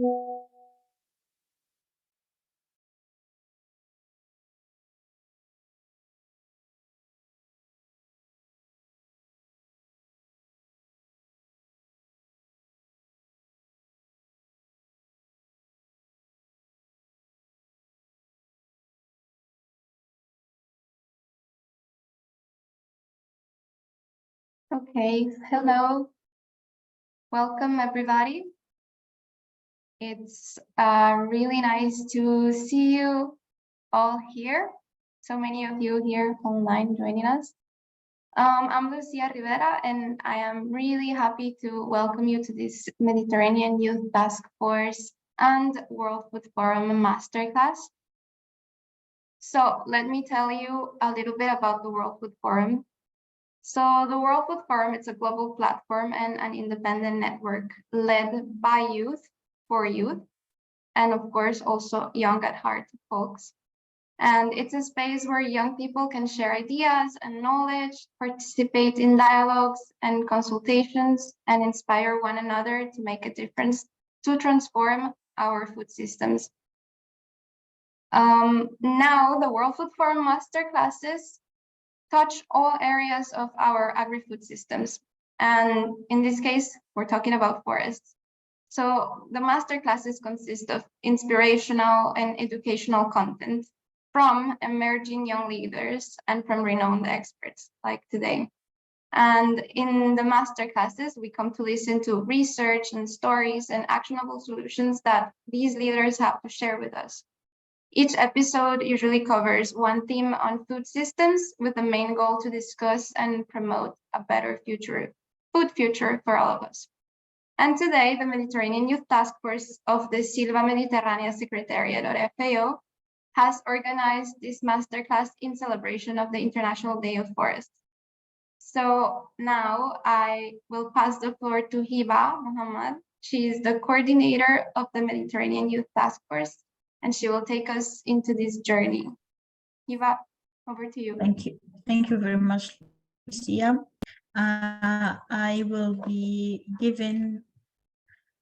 Okay, hello. Welcome, everybody. It's really nice to see you all here. So many of you here online joining us. I'm Lucia Rivera, and I am really happy to welcome you to this Mediterranean Youth Task Force and World Food Forum Masterclass. So let me tell you a little bit about the World Food Forum. So the World Food Forum, it's a global platform and an independent network led by youth, for youth, and of course also young at heart folks. And it's a space where young people can share ideas and knowledge, participate in dialogues and consultations, and inspire one another to make a difference to transform our food systems. Now the World Food Forum Masterclasses touch all areas of our agri-food systems. And in this case, we're talking about forests. So the masterclasses consist of inspirational and educational content from emerging young leaders and from renowned experts like today. And in the masterclasses, we come to listen to research and stories and actionable solutions that these leaders have to share with us. Each episode usually covers one theme on food systems with the main goal to discuss and promote a better food future for all of us. And today, the Mediterranean Youth Task Force of the Silva Mediterránea Secretariat, or FAO, has organized this masterclass in celebration of the International Day of Forests. So now I will pass the floor to Hiba Mohammed. She is the coordinator of the Mediterranean Youth Task Force, and she will take us into this journey. Hiba, over to you. Thank you. Thank you very much, Lucia. I will be giving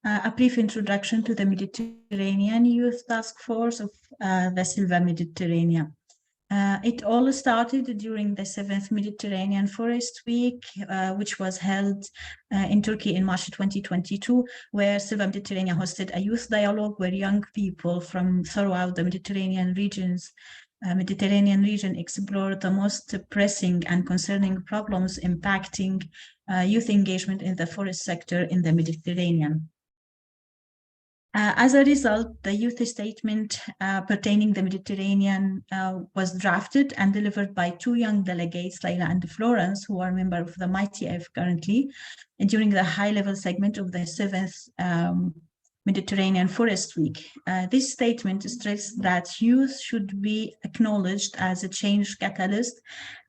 a brief introduction to the Mediterranean Youth Task Force of the Silva Mediterránea. It all started during the 7th Mediterranean Forest Week, which was held in Turkey in March 2022, where Silva Mediterránea hosted a youth dialogue where young people from throughout the Mediterranean region explored the most pressing and concerning problems impacting youth engagement in the forest sector in the Mediterranean. As a result, the youth statement pertaining the Mediterranean was drafted and delivered by two young delegates, Laila and Florence, who are members of the MITF currently, and during the high-level segment of the 7th Mediterranean Forest Week. This statement stressed that youth should be acknowledged as a change catalyst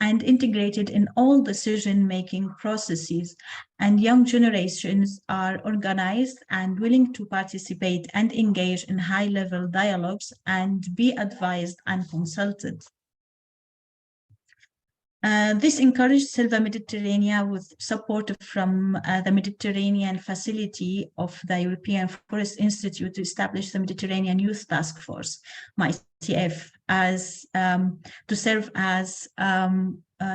and integrated in all decision-making processes, and young generations are organized and willing to participate and engage in high-level dialogues and be advised and consulted. This encouraged Silva Mediterránea with support from the Mediterranean facility of the European Forest Institute to establish the Mediterranean Youth Task Force, MITF, as to serve as a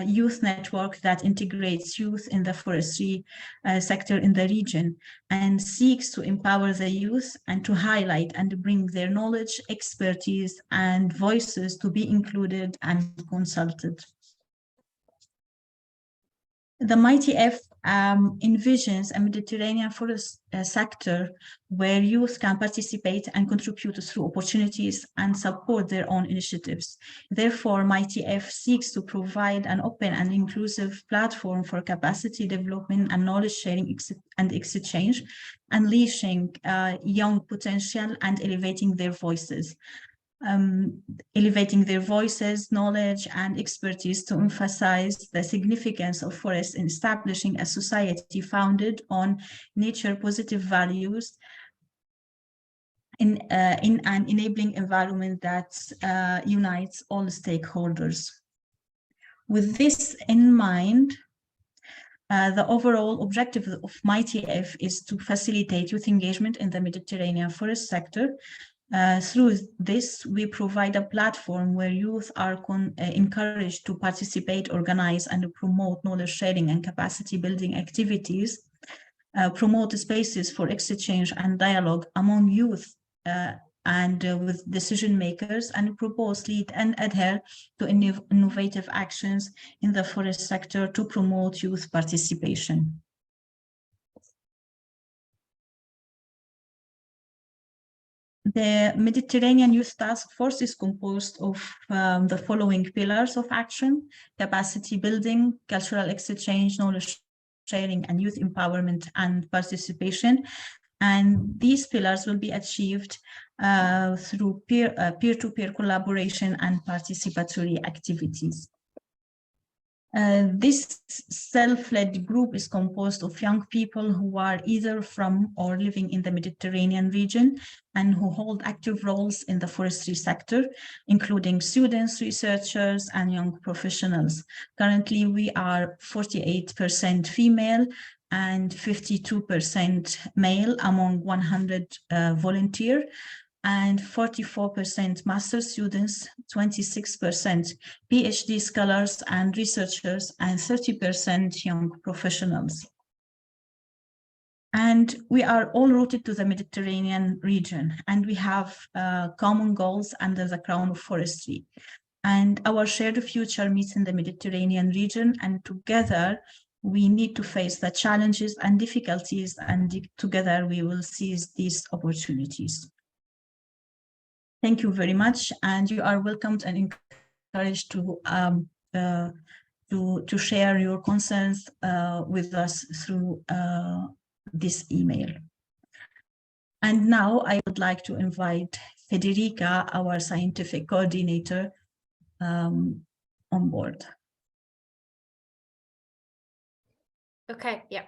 youth network that integrates youth in the forestry sector in the region and seeks to empower the youth and to highlight and bring their knowledge, expertise, and voices to be included and consulted. The MITF envisions a Mediterranean forest sector where youth can participate and contribute through opportunities and support their own initiatives. Therefore, MITF seeks to provide an open and inclusive platform for capacity development and knowledge sharing and exchange, unleashing young potential and elevating their voices. Knowledge, and expertise to emphasize the significance of forests in establishing a society founded on nature-positive values in an enabling environment that unites all stakeholders. With this in mind, The overall objective of MITF is to facilitate youth engagement in the Mediterranean forest sector. Through this, we provide a platform where youth are encouraged to participate, organize, and promote knowledge sharing and capacity building activities, promote spaces for exchange and dialogue among youth and with decision makers, and propose, lead, and adhere to innovative actions in the forest sector to promote youth participation. The Mediterranean Youth Task Force is composed of the following pillars of action: capacity building, cultural exchange, knowledge sharing, and youth empowerment and participation. And these pillars will be achieved through peer-to-peer collaboration and participatory activities. This self-led group is composed of young people who are either from or living in the Mediterranean region and who hold active roles in the forestry sector, including students, researchers, and young professionals. Currently, we are 48% female and 52% male among 100 volunteers, and 44% master students, 26% PhD scholars and researchers, and 30% young professionals. And we are all rooted to the Mediterranean region, and we have common goals under the crown of forestry. And our shared future meets in the Mediterranean region, and together we need to face the challenges and difficulties, and together we will seize these opportunities. Thank you very much, and you are welcomed and encouraged to share your concerns with us through this email. And now I would like to invite Federica, our scientific coordinator, on board. Okay, yeah.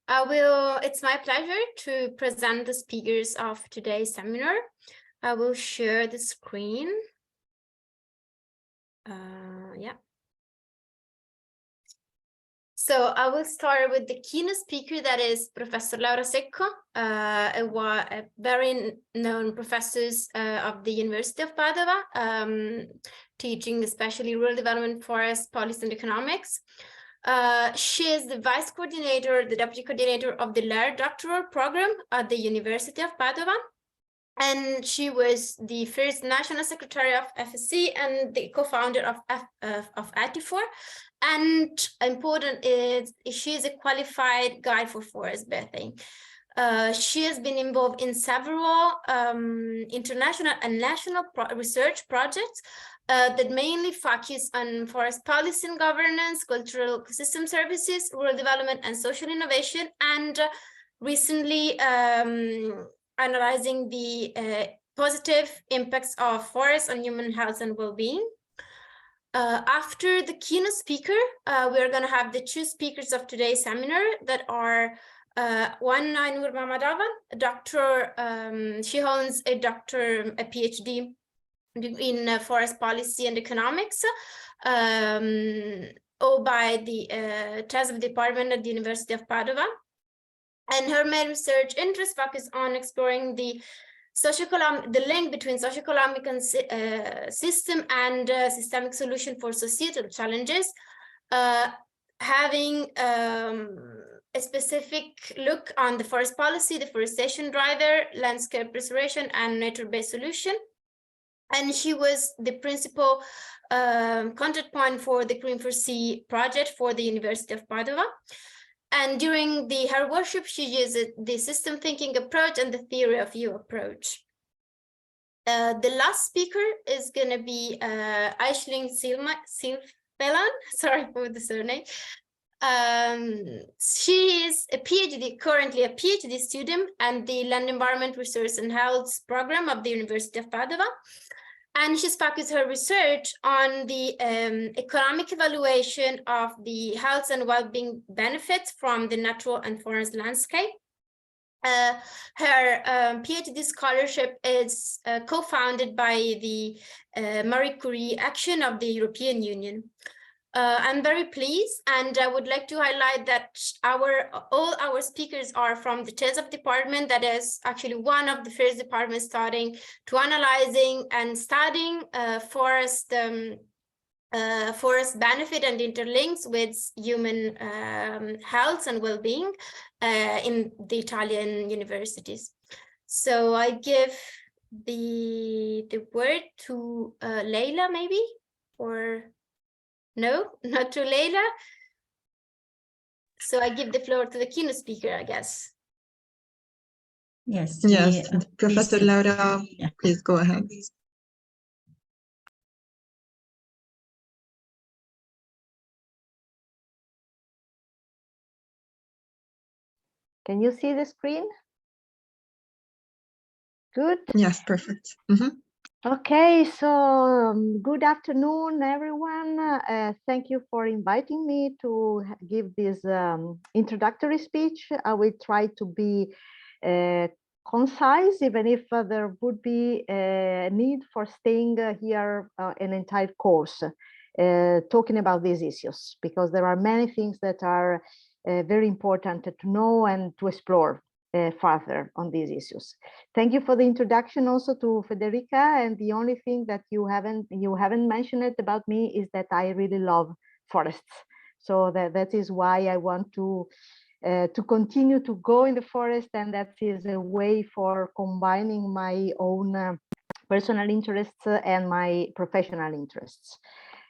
It's my pleasure to present the speakers of today's seminar. I will share the screen. Yeah. So I will start with the keynote speaker, that is Professor Laura Secco, a very known professor of the University of Padova, teaching especially rural development, forest, policy, and economics. She is the vice coordinator, the deputy coordinator of the Laird doctoral program at the University of Padova. And she was the first national secretary of FSC and the co-founder of ATIFOR. And important is she is a qualified guide for forest bathing. She has been involved in several international and national research projects that mainly focus on forest policy and governance, cultural ecosystem services, rural development, and social innovation. And recently, analyzing the positive impacts of forests on human health and well-being. After the keynote speaker, we're going to have the two speakers of today's seminar that are one, Ainur Mamadavan, a doctor. She holds a PhD in forest policy and economics, all by the TESF department at the University of Padova. And her main research interests focus on exploring the link between socioeconomic and system and systemic solution for societal challenges, having a specific look on the forest policy, deforestation driver, landscape restoration, and nature-based solution. And she was the principal contact point for the Green4Sea project for the University of Padova. And during her workshop, she used the system thinking approach and the theory of view approach. The last speaker is going to be Aisling Silvelan, sorry for the surname. She is currently a PhD student at the Land Environment Research and Health program of the University of Padova. And she's focused her research on the economic evaluation of the health and well-being benefits from the natural and forest landscape. Her PhD scholarship is co-founded by the Marie Curie Action of the European Union. I'm very pleased, and I would like to highlight that all our speakers are from the TESOP department. That is actually one of the first departments starting to analyzing and studying forest benefit and interlinks with human health and well-being in the Italian universities. So I give the word to Leila, maybe, or no, not to Leila. So I give the floor to the keynote speaker, I guess. Yes. Yes, Please Professor Laura, yeah. please go ahead. Can you see the screen? Good. Yes, perfect. Okay, so good afternoon, everyone. Thank you for inviting me to give this introductory speech. I will try to be concise, even if there would be a need for staying here an entire course talking about these issues, because there are many things that are very important to know and to explore further on these issues. Thank you for the introduction also to Federica. And the only thing that you haven't mentioned it about me is that I really love forests. So that is why I want to continue to go in the forest, and that is a way for combining my own personal interests and my professional interests.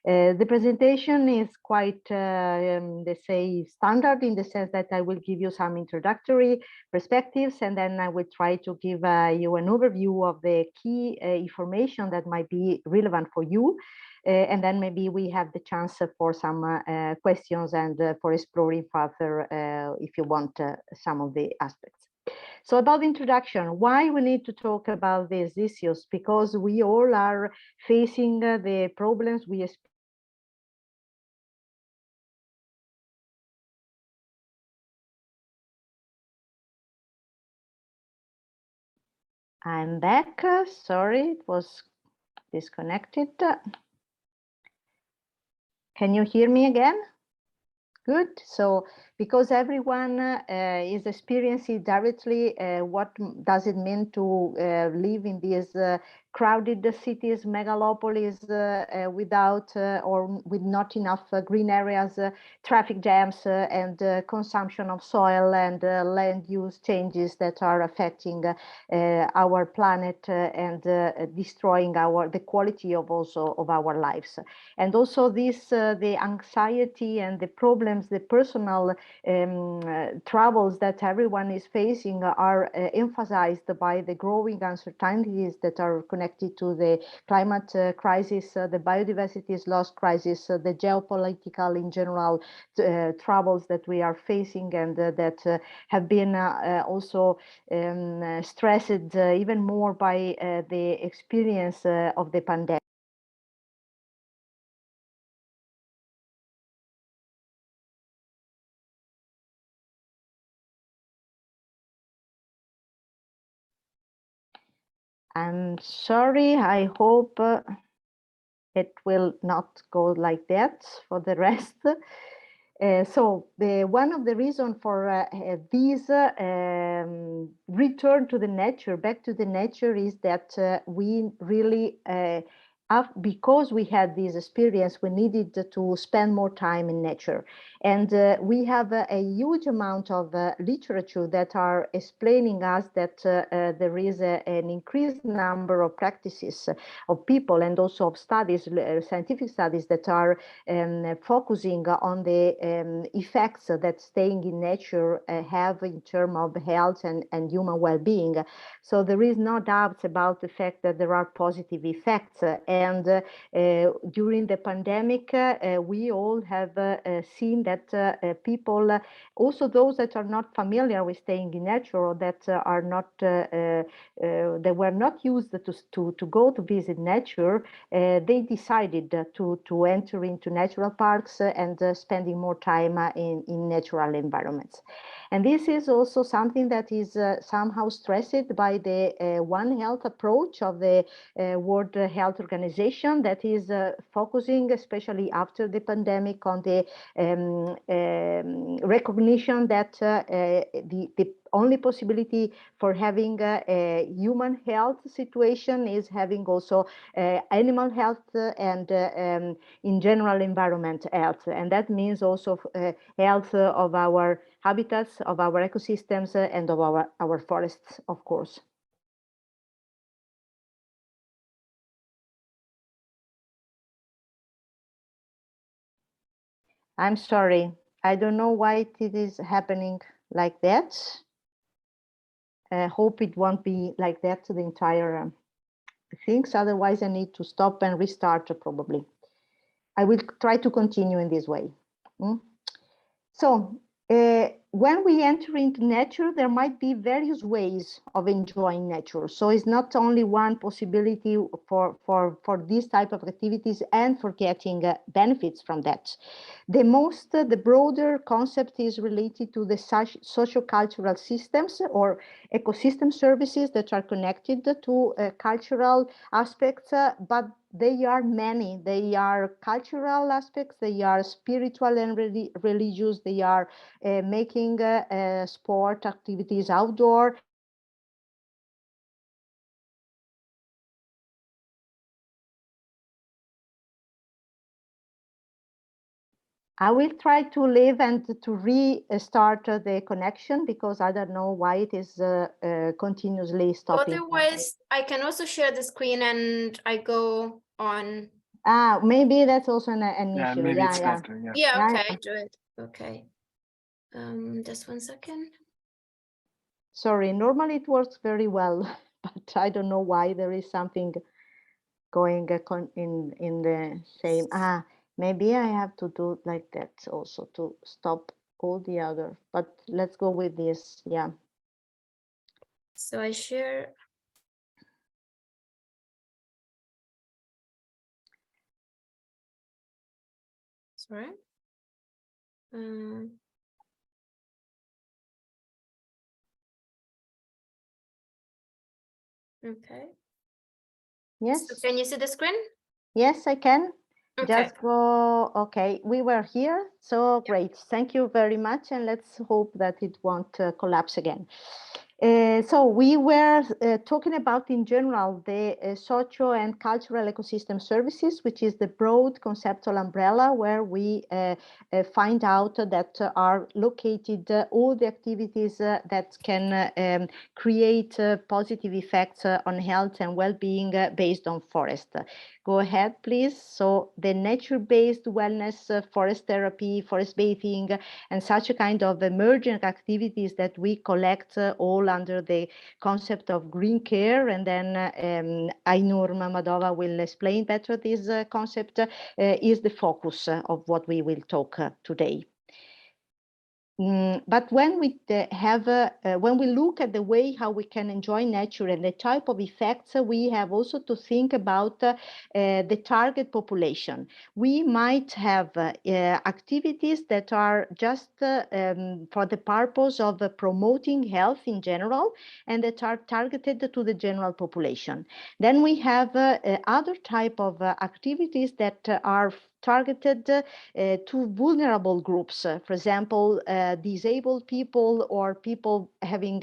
The presentation is quite, let's say, standard in the sense that I will give you some introductory perspectives, and then I will try to give you an overview of the key information that might be relevant for you. And then maybe we have the chance for some questions and for exploring further if you want some of the aspects. So about the introduction, why we need to talk about these issues? Because we all are facing the problems we experience. I'm back. Sorry, it was disconnected. Can you hear me again? Good. So because everyone is experiencing directly what does it mean to live in these crowded cities, megalopolis, without or with not enough green areas, traffic jams, and consumption of soil and land use changes that are affecting our planet and destroying the quality of our lives. And also this the anxiety and the problems, the personal troubles that everyone is facing are emphasized by the growing uncertainties that are connected to the climate crisis, the biodiversity loss crisis, the geopolitical in general troubles that we are facing, and that have been also stressed even more by the experience of the pandemic. I'm sorry, I hope it will not go like that for the rest. So one of the reasons for this return to the nature, back to the nature, is that we really, because we had this experience, we needed to spend more time in nature. And we have a huge amount of literature that are explaining us that there is an increased number of practices of people and also of studies, scientific studies that are focusing on the effects that staying in nature have in terms of health and human well-being. So there is no doubt about the fact that there are positive effects. And during the pandemic, we all have seen that people, also those that are not familiar with staying in nature, or that are not, they were not used to go to visit nature, they decided to enter into natural parks and spending more time in natural environments. And this is also something that is somehow stressed by the One Health approach of the World Health Organization, that is focusing, especially after the pandemic, on the recognition that the only possibility for having a human health situation is having also animal health and in general environment health. And that means also health of our habitats, of our ecosystems, and of our forests, of course. I'm sorry, I don't know why it is happening like that. Hope it won't be like that to the entire things. Otherwise, I need to stop and restart probably. I will try to continue in this way. So when we enter into nature, there might be various ways of enjoying nature. So it's not only one possibility for this type of activities and for getting benefits from that. The broader concept is related to the socio-cultural systems or ecosystem services that are connected to cultural aspects, but they are many. They are cultural aspects, they are spiritual and religious, they are making sport activities outdoor. I will try to leave and to restart the connection because I don't know why it is continuously stopping. Otherwise, I can also share the screen and I go on. Maybe that's also an Yeah, issue. maybe Yeah, it's yeah. better. Yeah. Yeah, okay, Yeah. do it. Okay. Just 1 second. Sorry, normally it works very well, but I don't know why there is something going in the same. Maybe I have to do like that also to stop all the other, but let's go with this. Yeah. So I share. Sorry. Okay. Yes. So can you see the screen? Yes, I can. Okay. Just go. Okay, we were here. So great. Thank you very much. And let's hope that it won't collapse again. So we were talking about in general the socio and cultural ecosystem services, which is the broad conceptual umbrella where we find out that are located all the activities that can create positive effects on health and well-being based on forest. Go ahead, please. So the nature-based wellness, forest therapy, forest bathing, and such a kind of emergent activities that we collect all under the concept of green care. And then Ainur Mamadova will explain better this concept, is the focus of what we will talk today. But when we when we look at the way how we can enjoy nature and the type of effects, we have also to think about the target population. We might have activities that are just for the purpose of promoting health in general and that are targeted to the general population. Then we have other type of activities that are targeted to vulnerable groups, for example, disabled people or people having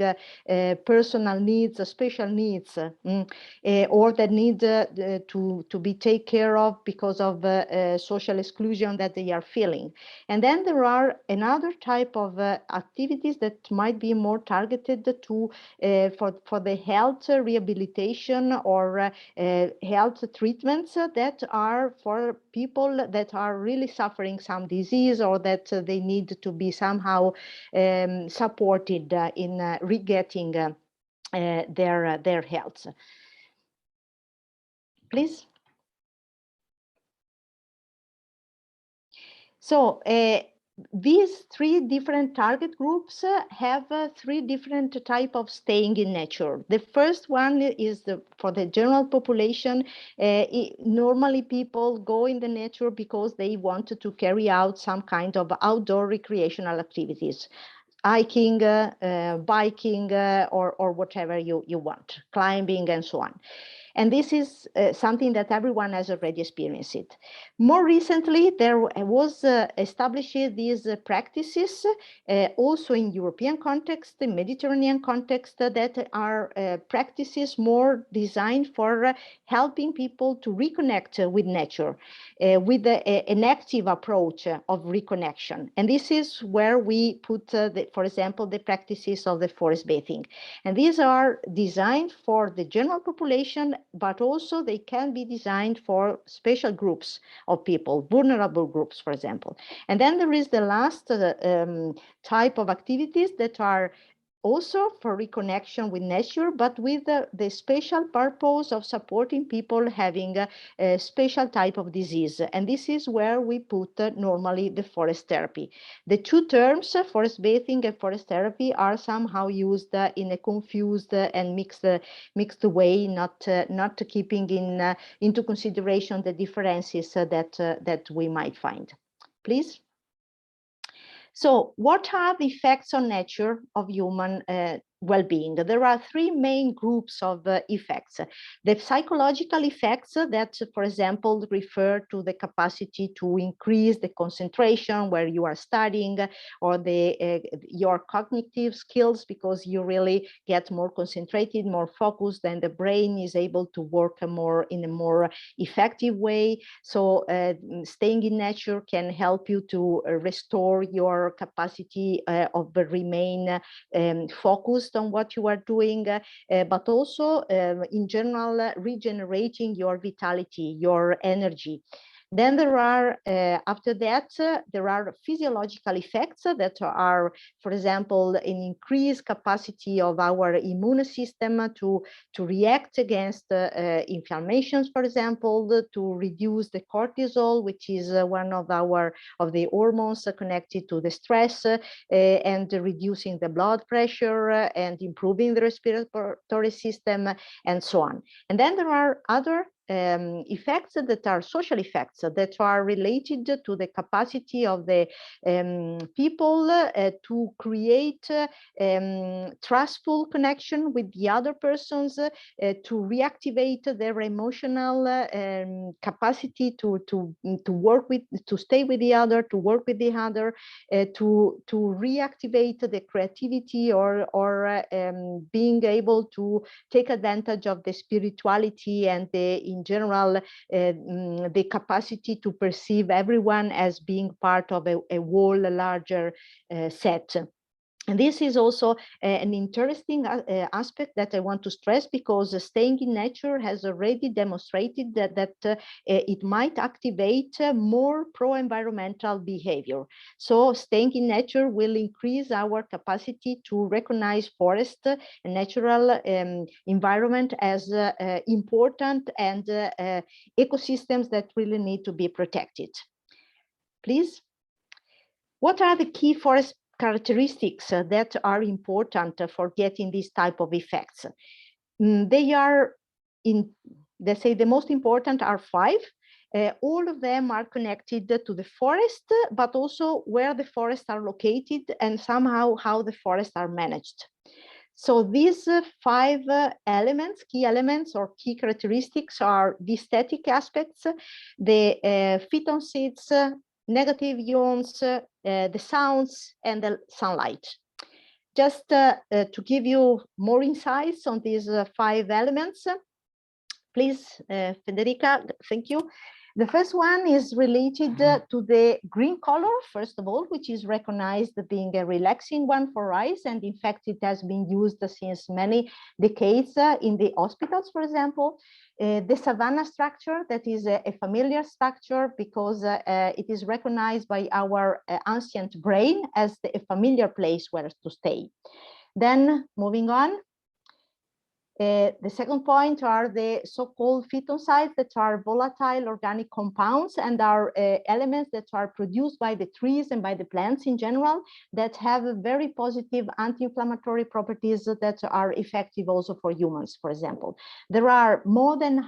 personal needs, special needs, or that need to be taken care of because of social exclusion that they are feeling. And then there are another type of activities that might be more targeted to for the health rehabilitation or health treatments that are for people that are really suffering some disease or that they need to be somehow supported in re-getting their health. Please. So these three different target groups have three different type of staying in nature. The first one is for the general population. Normally people go in the nature because they want to carry out some kind of outdoor recreational activities. hiking, biking, or whatever you want, climbing and so on. And this is something that everyone has already experienced it. More recently, there was established these practices also in European context, the Mediterranean context, that are practices more designed for helping people to reconnect with nature, with an active approach of reconnection. And this is where we put, for example, the practices of the forest bathing. And these are designed for the general population, but also they can be designed for special groups of people, vulnerable groups, for example. And then there is the last type of activities that are also for reconnection with nature, but with the special purpose of supporting people having a special type of disease. And this is where we put normally the forest therapy. The two terms, forest bathing and forest therapy, are somehow used in a confused and mixed way, not keeping into consideration the differences that we might find. Please. So what are the effects on nature of human well-being? There are three main groups of effects. The psychological effects that, for example, refer to the capacity to increase the concentration where you are studying, or your cognitive skills, because you really get more concentrated, more focused, and the brain is able to work in a more effective way. So staying in nature can help you to restore your capacity of remain focused on what you are doing, but also in general regenerating your vitality, your energy. Then there are, after that, there are physiological effects that are, for example, an increased capacity of our immune system to react against inflammations, for example, to reduce the cortisol, which is one of the hormones connected to the stress, and reducing the blood pressure and improving the respiratory system, and so on. And then there are other effects that are social effects that are related to the capacity of the people to create trustful connection with the other persons, to reactivate their emotional capacity to work with, to stay with the other, to work with the other, to reactivate the creativity or being able to take advantage of the spirituality and in general the capacity to perceive everyone as being part of a whole, a larger set. And this is also an interesting aspect that I want to stress, because staying in nature has already demonstrated that it might activate more pro-environmental behavior. So staying in nature will increase our capacity to recognize forest and natural environment as important and ecosystems that really need to be protected. Please. What are the key forest characteristics that are important for getting these type of effects? They are, let's say, the most important are 5. All of them are connected to the forest, but also where the forests are located and somehow how the forests are managed. So these 5 elements, key elements or key characteristics, are the aesthetic aspects, the phytoncides, negative ions, the sounds, and the sunlight. Just to give you more insights on these 5 elements, please, Federica, thank you. The first one is related to the green color, first of all, which is recognized as being a relaxing one for eyes. And in fact, it has been used since many decades in the hospitals, for example. The savanna structure, that is a familiar structure because it is recognized by our ancient brain as a familiar place where to stay. Then moving on, The second point are the so-called phytoncides, that are volatile organic compounds and are elements that are produced by the trees and by the plants in general that have very positive anti-inflammatory properties that are effective also for humans, for example. There are more than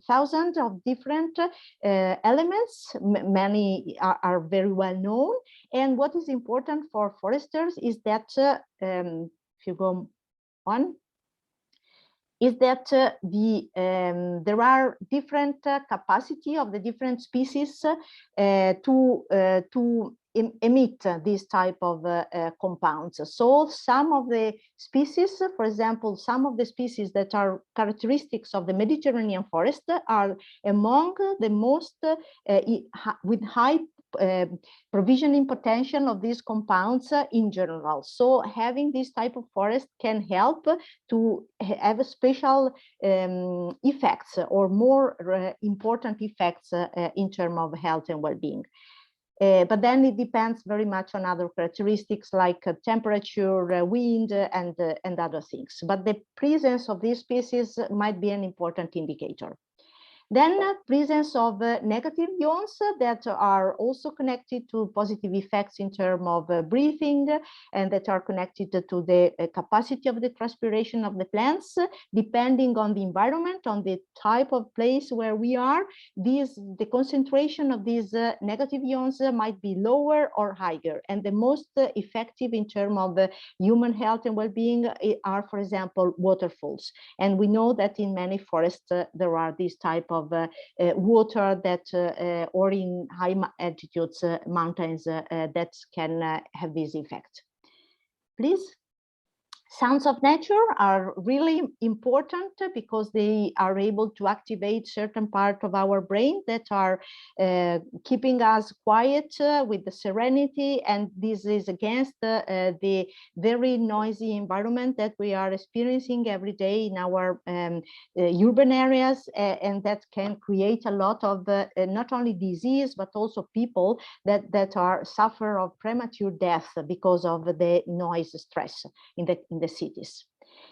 thousands of different elements. Many are very well known. And what is important for foresters is that, if you go on, is that there are different capacity of the different species to emit this type of compounds. So some of the species, for example, some of the species that are characteristics of the Mediterranean forest are among the most with high provisioning potential of these compounds in general. So having this type of forest can help to have a special effects or more important effects in terms of health and well-being. But then it depends very much on other characteristics like temperature, wind, and other things. But the presence of these species might be an important indicator. Then presence of negative ions that are also connected to positive effects in terms of breathing, and that are connected to the capacity of the transpiration of the plants, depending on the environment, on the type of place where we are. The concentration of these negative ions might be lower or higher. And the most effective in terms of human health and well-being are, for example, waterfalls. And we know that in many forests there are these type of water that or in high altitudes mountains that can have this effect. Please. Sounds of nature are really important because they are able to activate certain part of our brain that are keeping us quiet with the serenity, and this is against the very noisy environment that we are experiencing every day in our urban areas, and that can create a lot of not only disease but also people that are suffer of premature death because of the noise stress in the cities.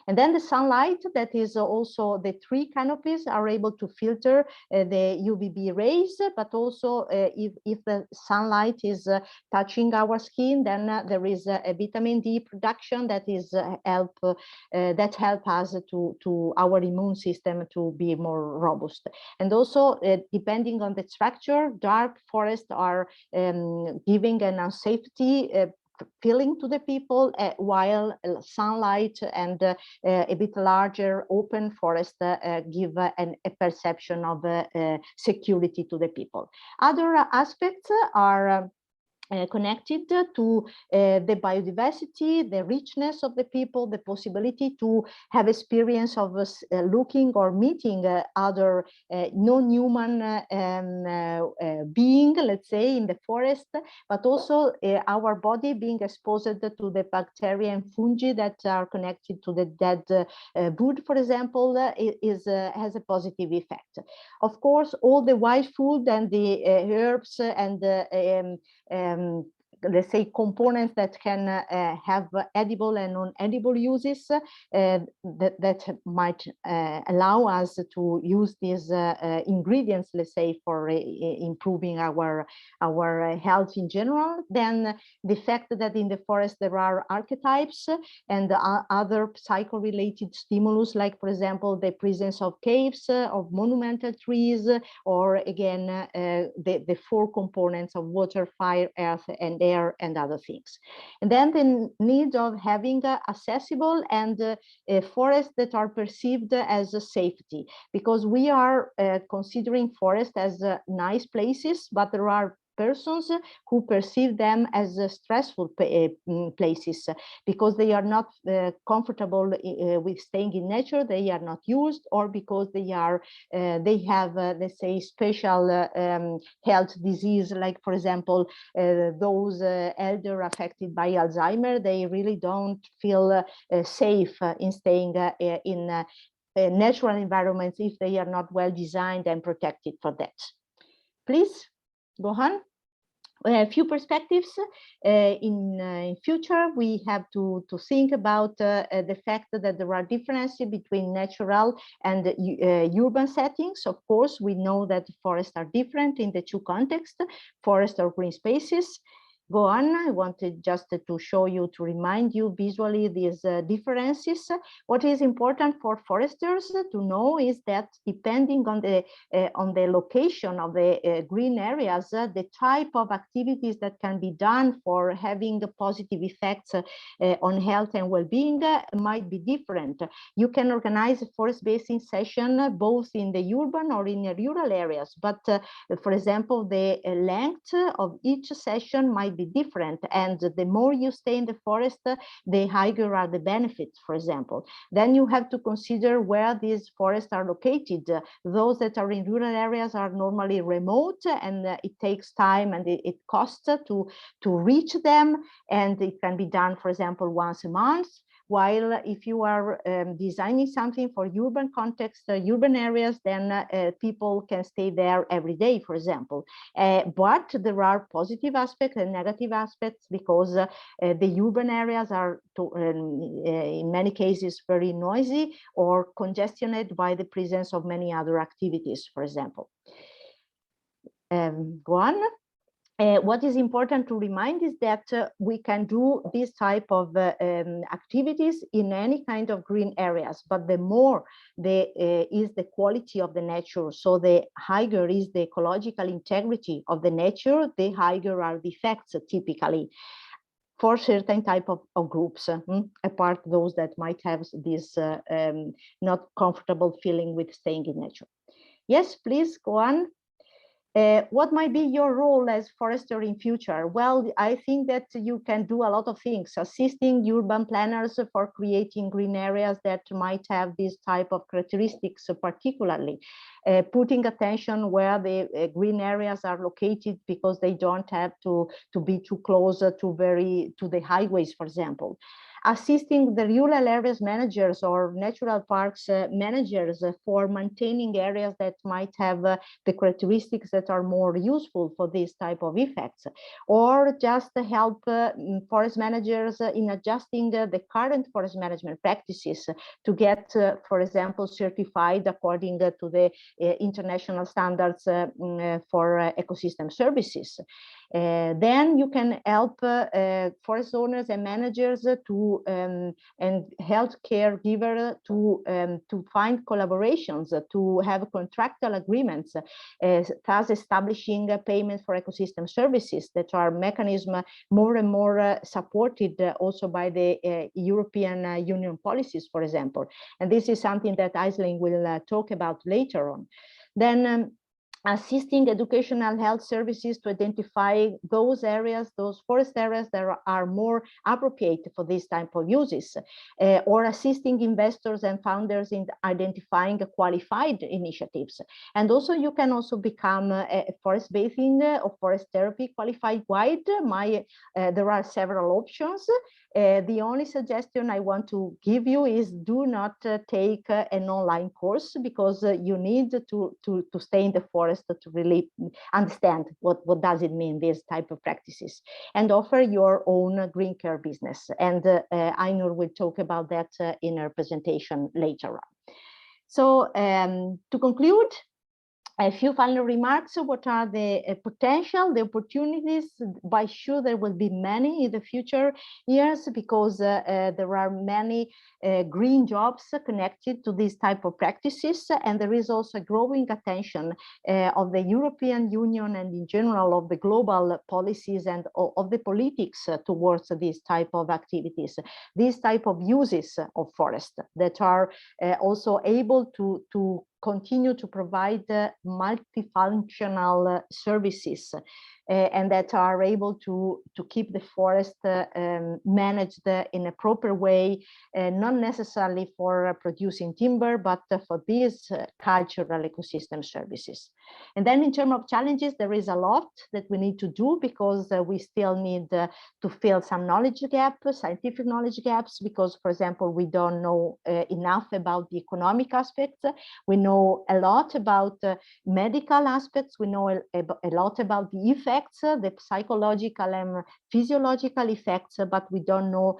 And then the sunlight, that is also the tree canopies are able to filter the UVB rays, but also if the sunlight is touching our skin, then there is a vitamin D production that is help us to our immune system to be more robust. And also depending on the structure, dark forests are giving an unsafety feeling to the people, while sunlight and a bit larger open forest give a perception of security to the people. Other aspects are connected to the biodiversity, the richness of the people, the possibility to have experience of looking or meeting other non-human being, let's say, in the forest, but also our body being exposed to the bacteria and fungi that are connected to the dead wood, for example, has a positive effect. Of course, all the wild food and the herbs and let's say components that can have edible and non-edible uses that might allow us to use these ingredients, let's say, for improving our health in general. Then the fact that in the forest there are archetypes and other psycho-related stimulus, like, for example, the presence of caves, of monumental trees, or again the four components of water, fire, earth, and air, and other things. And then the need of having accessible and forests that are perceived as a safety, because we are considering forests as nice places, but there are persons who perceive them as stressful places because they are not comfortable with staying in nature, they are not used, or because they have let's say special health disease, like, for example, those elder affected by Alzheimer, they really don't feel safe in staying in natural environments if they are not well designed and protected for that. Please go on. A few perspectives in future. We have to think about the fact that there are differences between natural and urban settings. Of course, we know that forests are different in the two contexts, forest or green spaces. Go on. I wanted just to show you, to remind you visually these differences. What is important for foresters to know is that depending on the location of the green areas, the type of activities that can be done for having positive effects on health and well-being might be different. You can organize a forest basin session both in the urban or in the rural areas, but for example, the length of each session might be different, and the more you stay in the forest, the higher are the benefits, for example. Then you have to consider where these forests are located. Those that are in rural areas are normally remote, and it takes time and it costs to reach them, and it can be done, for example, once a month. While if you are designing something for urban context, urban areas, then people can stay there every day, for example. But there are positive aspects and negative aspects, because the urban areas are, in many cases, very noisy or congested by the presence of many other activities, for example. Go on. What is important to remind is that we can do this type of activities in any kind of green areas, but the more is the quality of the nature, so the higher is the ecological integrity of the nature, the higher are the effects typically for certain type of groups, apart those that might have this not comfortable feeling with staying in nature. Yes, please go on. What might be your role as forester in future? Well, I think that you can do a lot of things, assisting urban planners for creating green areas that might have this type of characteristics, particularly putting attention where the green areas are located, because they don't have to be too close to the highways, for example. Assisting the rural areas managers or natural parks managers for maintaining areas that might have the characteristics that are more useful for this type of effects, or just help forest managers in adjusting the current forest management practices to get, for example, certified according to the international standards for ecosystem services. Then you can help forest owners and managers and health caregiver to find collaborations, to have contractual agreements, thus establishing payments for ecosystem services that are mechanism more and more supported also by the European Union policies, for example. And this is something that Aisling will talk about later on. Then assisting educational health services to identify those areas, those forest areas that are more appropriate for this type of uses, or assisting investors and founders in identifying qualified initiatives. And also you can also become a forest bathing or forest therapy qualified guide. There are several options. The only suggestion I want to give you is do not take an online course, because you need to stay in the forest to really understand what does it mean, this type of practices, and offer your own green care business. And Ainur will talk about that in her presentation later on. So to conclude, a few final remarks. What are the potential, the opportunities? By sure, there will be many in the future years, because there are many green jobs connected to these type of practices, and there is also growing attention of the European Union and in general of the global policies and of the politics towards these type of activities, these type of uses of forest that are also able to continue to provide multifunctional services and that are able to keep the forest managed in a proper way, not necessarily for producing timber, but for these cultural ecosystem services. And then in terms of challenges, there is a lot that we need to do, because we still need to fill some knowledge gaps, scientific knowledge gaps, because, for example, we don't know enough about the economic aspects. We know a lot about medical aspects. We know a lot about the effects effects, the psychological and physiological effects, but we don't know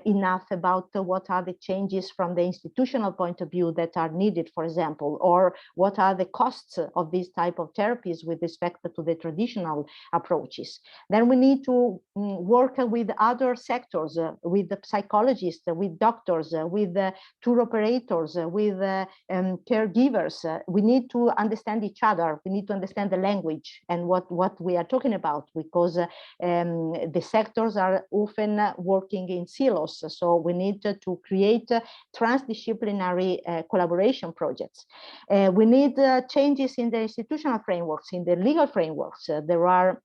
enough about what are the changes from the institutional point of view that are needed, for example, or what are the costs of these type of therapies with respect to the traditional approaches. Then we need to work with other sectors, with the psychologists, with doctors, with tour operators, with caregivers. We need to understand each other. We need to understand the language and what we are talking about, because the sectors are often working in silos. So we need to create transdisciplinary collaboration projects. We need changes in the institutional frameworks, in the legal frameworks. There are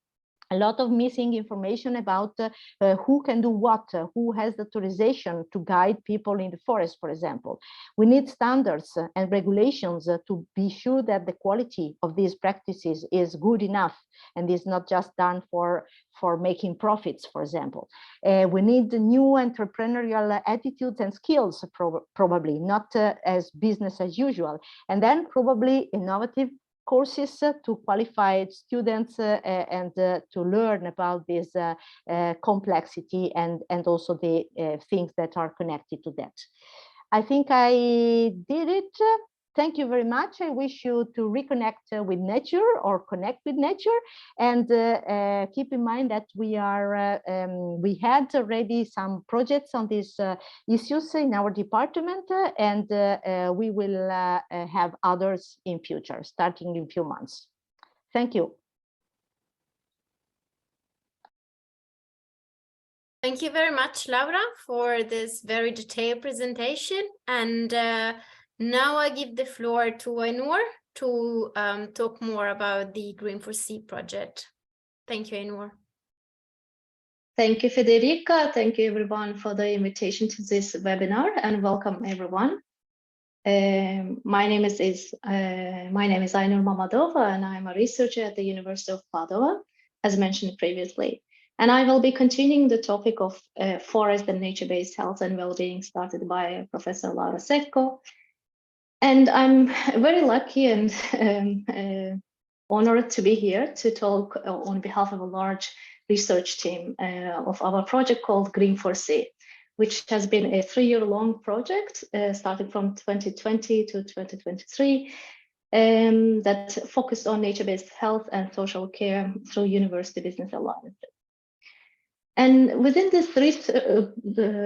a lot of missing information about who can do what, who has the authorization to guide people in the forest, for example. We need standards and regulations to be sure that the quality of these practices is good enough and is not just done for making profits, for example. We need new entrepreneurial attitudes and skills, probably, not as business as usual. And then probably innovative courses to qualify students and to learn about this complexity and also the things that are connected to that. I think I did it. Thank you very much. I wish you to reconnect with nature or connect with nature, and keep in mind that we had already some projects on these issues in our department, and we will have others in future, starting in a few months. Thank you. Thank you very much, Laura, for this very detailed presentation. And now I give the floor to Ainur to talk more about the Green4C project. Thank you, Ainur. Thank you, Federica. Thank you, everyone, for the invitation to this webinar, and welcome, everyone. My name is Ainur Mamadova, and I'm a researcher at the University of Padova, as mentioned previously. And I will be continuing the topic of forest and nature-based health and well-being started by Professor Laura Secco. And I'm very lucky and honored to be here to talk on behalf of a large research team of our project called Green4C, which has been a 3-year-long project starting from 2020 to 2023 that focused on nature-based health and social care through university business alliances. And within this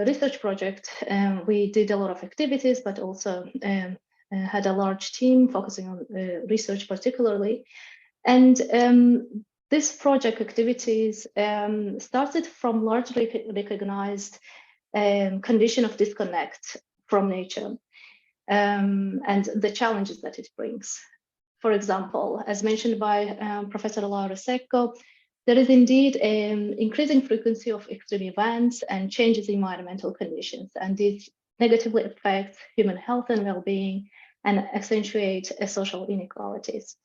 research project, we did a lot of activities, but also had a large team focusing on research particularly. And this project activities started from largely recognized condition of disconnect from nature and the challenges that it brings. For example, as mentioned by Professor Laura Secco, there is indeed an increasing frequency of extreme events and changes in environmental conditions, and these negatively affect human health and well-being and accentuate social inequalities.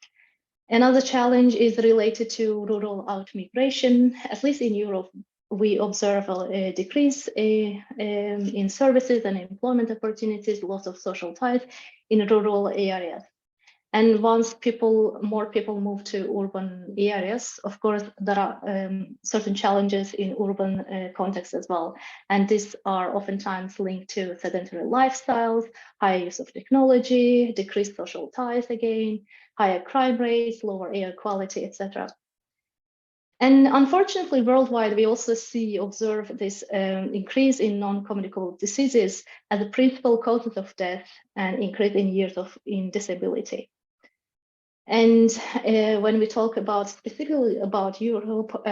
Another challenge is related to rural out-migration. At least in Europe, we observe a decrease in services and employment opportunities, loss of social ties in rural areas. And once more people move to urban areas, of course, there are certain challenges in urban context as well. And these are oftentimes linked to sedentary lifestyles, higher use of technology, decreased social ties again, higher crime rates, lower air quality, etc. And unfortunately, worldwide, we also observe this increase in non-communicable diseases as the principal causes of death and increase in years in disability. And when we talk specifically about Europe,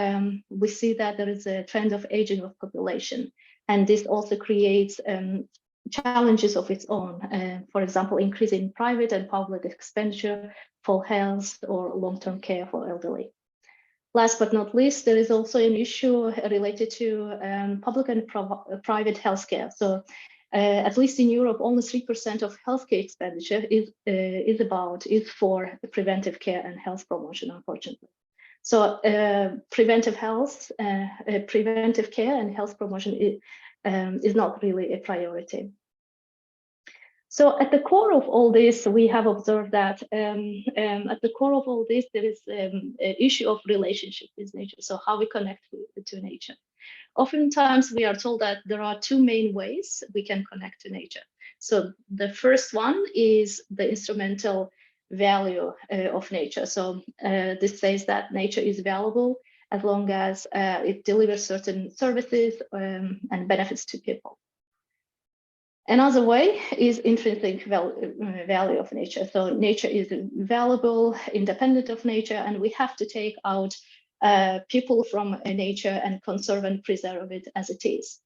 we see that there is a trend of aging of population, and this also creates challenges of its own. For example, increase in private and public expenditure for health or long-term care for elderly. Last but not least, there is also an issue related to public and private healthcare. So at least in Europe, only 3% of healthcare expenditure is for preventive care and health promotion, unfortunately. So preventive care and health promotion is not really a priority. So at the core of all this, we have observed that at the core of all this, there is an issue of relationship with nature. So how we connect to nature. Oftentimes we are told that there are two main ways we can connect to nature. So the first one is the instrumental value of nature. So this says that nature is valuable as long as it delivers certain services and benefits to people. Another way is intrinsic value of nature. So nature is valuable, independent of nature, and we have to take out people from nature and conserve and preserve it as it is.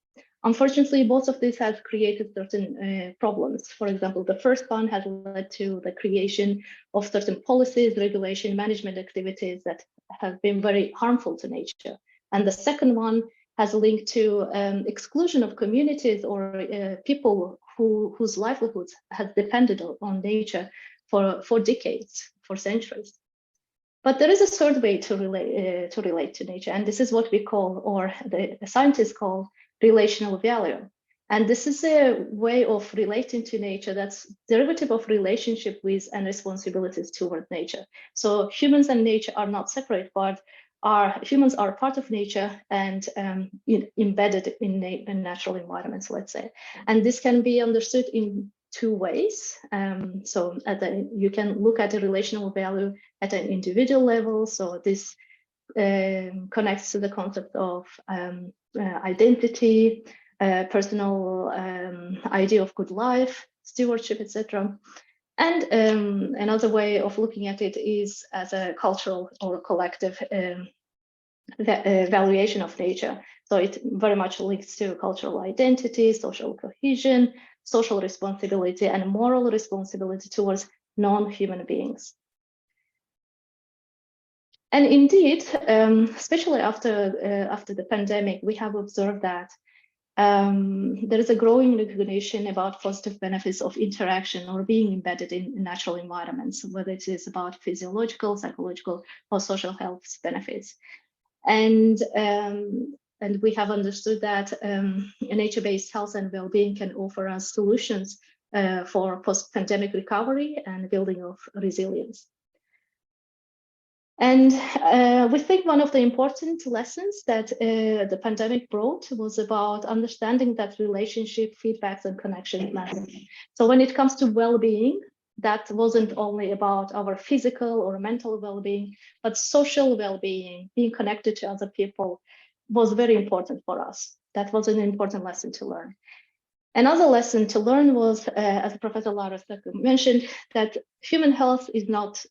Unfortunately, both of these have created certain problems. For example, the first one has led to the creation of certain policies, regulation, management activities that have been very harmful to nature. And the second one has linked to exclusion of communities or people whose livelihoods have depended on nature for decades, for centuries. But there is a third way to relate to nature, and this is what we call, or the scientists call, relational value. And this is a way of relating to nature that's derivative of relationship with and responsibilities toward nature. So humans and nature are not separate, but humans are part of nature and embedded in natural environments, let's say. And this can be understood in two ways. So you can look at the relational value at an individual level. So this connects to the concept of identity, personal idea of good life, stewardship, etc. And another way of looking at it is as a cultural or collective valuation of nature. So it very much links to cultural identity, social cohesion, social responsibility, and moral responsibility towards non-human beings. And indeed, especially after the pandemic, we have observed that there is a growing recognition about positive benefits of interaction or being embedded in natural environments, whether it is about physiological, psychological, or social health benefits. And we have understood that nature-based health and well-being can offer us solutions for post-pandemic recovery and building of resilience. And we think one of the important lessons that the pandemic brought was about understanding that relationship, feedbacks, and connection matter. So when it comes to well-being, that wasn't only about our physical or mental well-being, but social well-being, being connected to other people was very important for us. That was an important lesson to learn. Another lesson to learn was, as Professor Laura Secco mentioned, that human health is not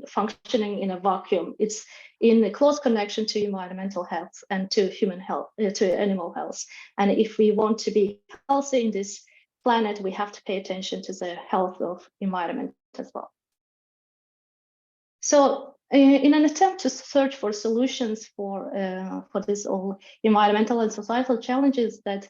functioning in a vacuum. It's in a close connection to environmental health and to human health, to animal health. And if we want to be healthy in this planet, we have to pay attention to the health of environment as well. So in an attempt to search for solutions for these all environmental and societal challenges that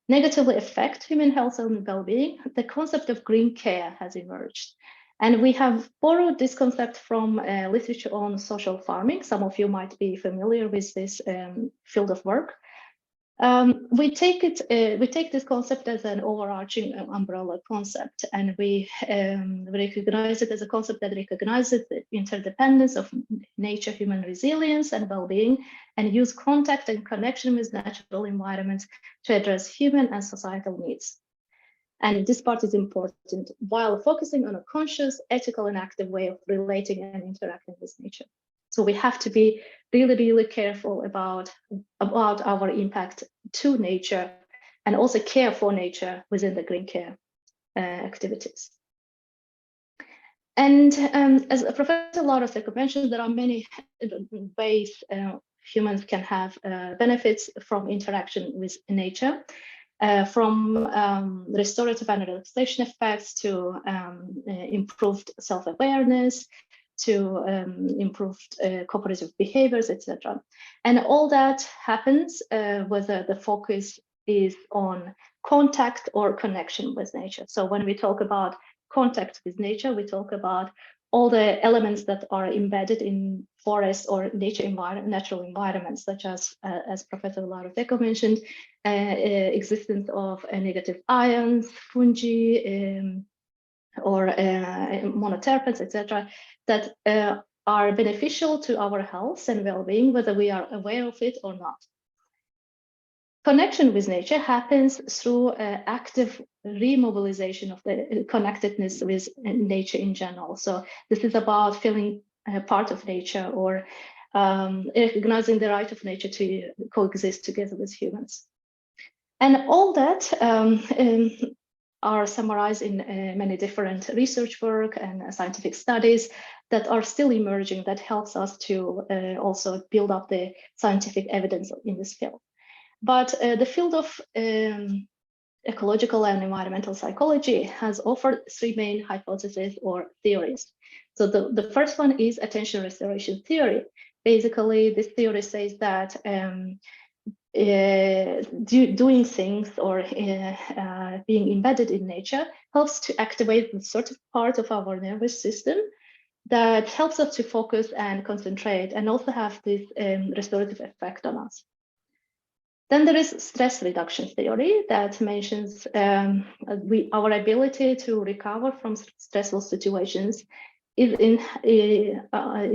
negatively affect human health and well-being, the concept of green care has emerged. And we have borrowed this concept from literature on social farming. Some of you might be familiar with this field of work. We take this concept as an overarching umbrella concept, and we recognize it as a concept that recognizes the interdependence of nature, human resilience, and well-being, and use contact and connection with natural environments to address human and societal needs. And this part is important while focusing on a conscious, ethical, and active way of relating and interacting with nature. So we have to be really, really careful about our impact to nature and also care for nature within the green care activities. And as Professor Laura Secco mentioned, there are many ways humans can have benefits from interaction with nature. From restorative and relaxation effects to improved self-awareness, to improved cooperative behaviors, etc. And all that happens whether the focus is on contact or connection with nature. So when we talk about contact with nature, we talk about all the elements that are embedded in forests or natural environments, such as Professor Laura Secco mentioned, existence of negative ions, fungi, or monoterpenes, etc., that are beneficial to our health and well-being, whether we are aware of it or not. Connection with nature happens through active remobilization of the connectedness with nature in general. So this is about feeling part of nature, or recognizing the right of nature to coexist together with humans. And all that are summarized in many different research work and scientific studies that are still emerging, that helps us to also build up the scientific evidence in this field. But the field of ecological and environmental psychology has offered three main hypotheses or theories. So the first one is attention restoration theory. Basically, this theory says that doing things or being embedded in nature helps to activate a certain part of our nervous system that helps us to focus and concentrate, and also have this restorative effect on us. Then there is stress reduction theory that mentions our ability to recover from stressful situations is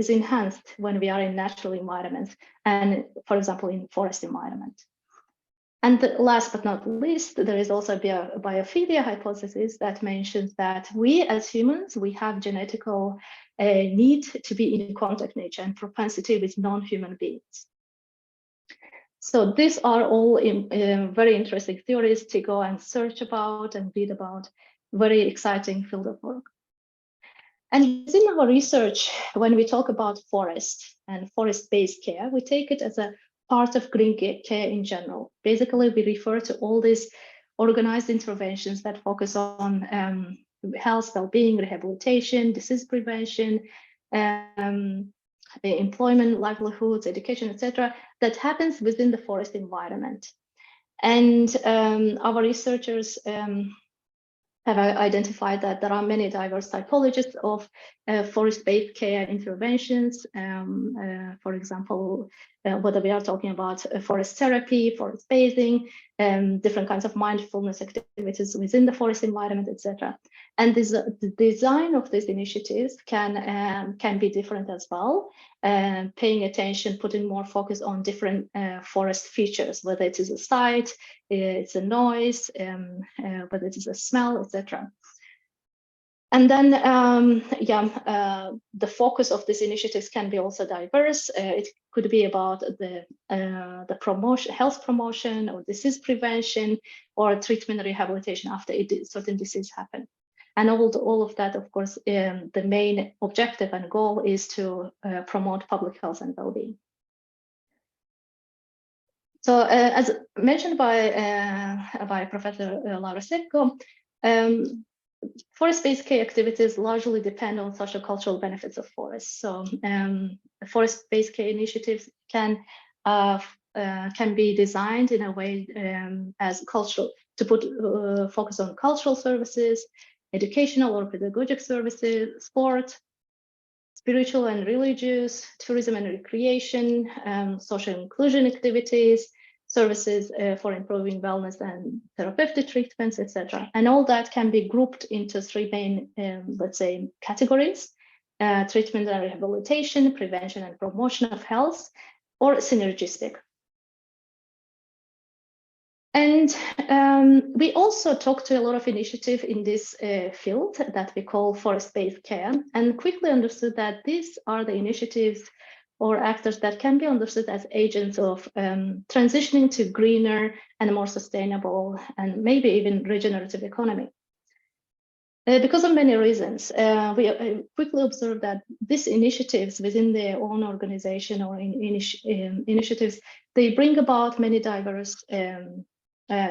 enhanced when we are in natural environments, and for example, in forest environment. And last but not least, there is also a biophilia hypothesis that mentions that we as humans, we have genetical need to be in contact with nature and propensity with non-human beings. So these are all very interesting theories to go and search about and read about. Very exciting field of work. And within our research, when we talk about forest and forest-based care, we take it as a part of green care in general. Basically, we refer to all these organized interventions that focus on health, well-being, rehabilitation, disease prevention, employment, livelihoods, education, etc., that happens within the forest environment. And our researchers have identified that there are many diverse typologies of forest-based care interventions. For example, whether we are talking about forest therapy, forest bathing, different kinds of mindfulness activities within the forest environment, etc. And the design of these initiatives can be different as well, paying attention, putting more focus on different forest features, whether it is a sight, it's a noise, whether it is a smell, etc. And then, the focus of these initiatives can be also diverse. It could be about the promotion, health promotion, or disease prevention, or treatment and rehabilitation after certain disease happen. And all of that, of course, the main objective and goal is to promote public health and well-being. So, as mentioned by Professor Laura Secco, forest-based care activities largely depend on social cultural benefits of forests. So forest-based care initiatives can be designed in a way as cultural, to put focus on cultural services, educational or pedagogic services, sport, spiritual and religious, tourism and recreation, social inclusion activities, services for improving wellness and therapeutic treatments, etc. And all that can be grouped into three main, let's say, categories: treatment and rehabilitation, prevention and promotion of health, or synergistic. And we also talked to a lot of initiatives in this field that we call forest-based care, and quickly understood that these are the initiatives or actors that can be understood as agents of transitioning to greener and more sustainable and maybe even regenerative economy. Because of many reasons, we quickly observed that these initiatives within their own organization or initiatives, they bring about many diverse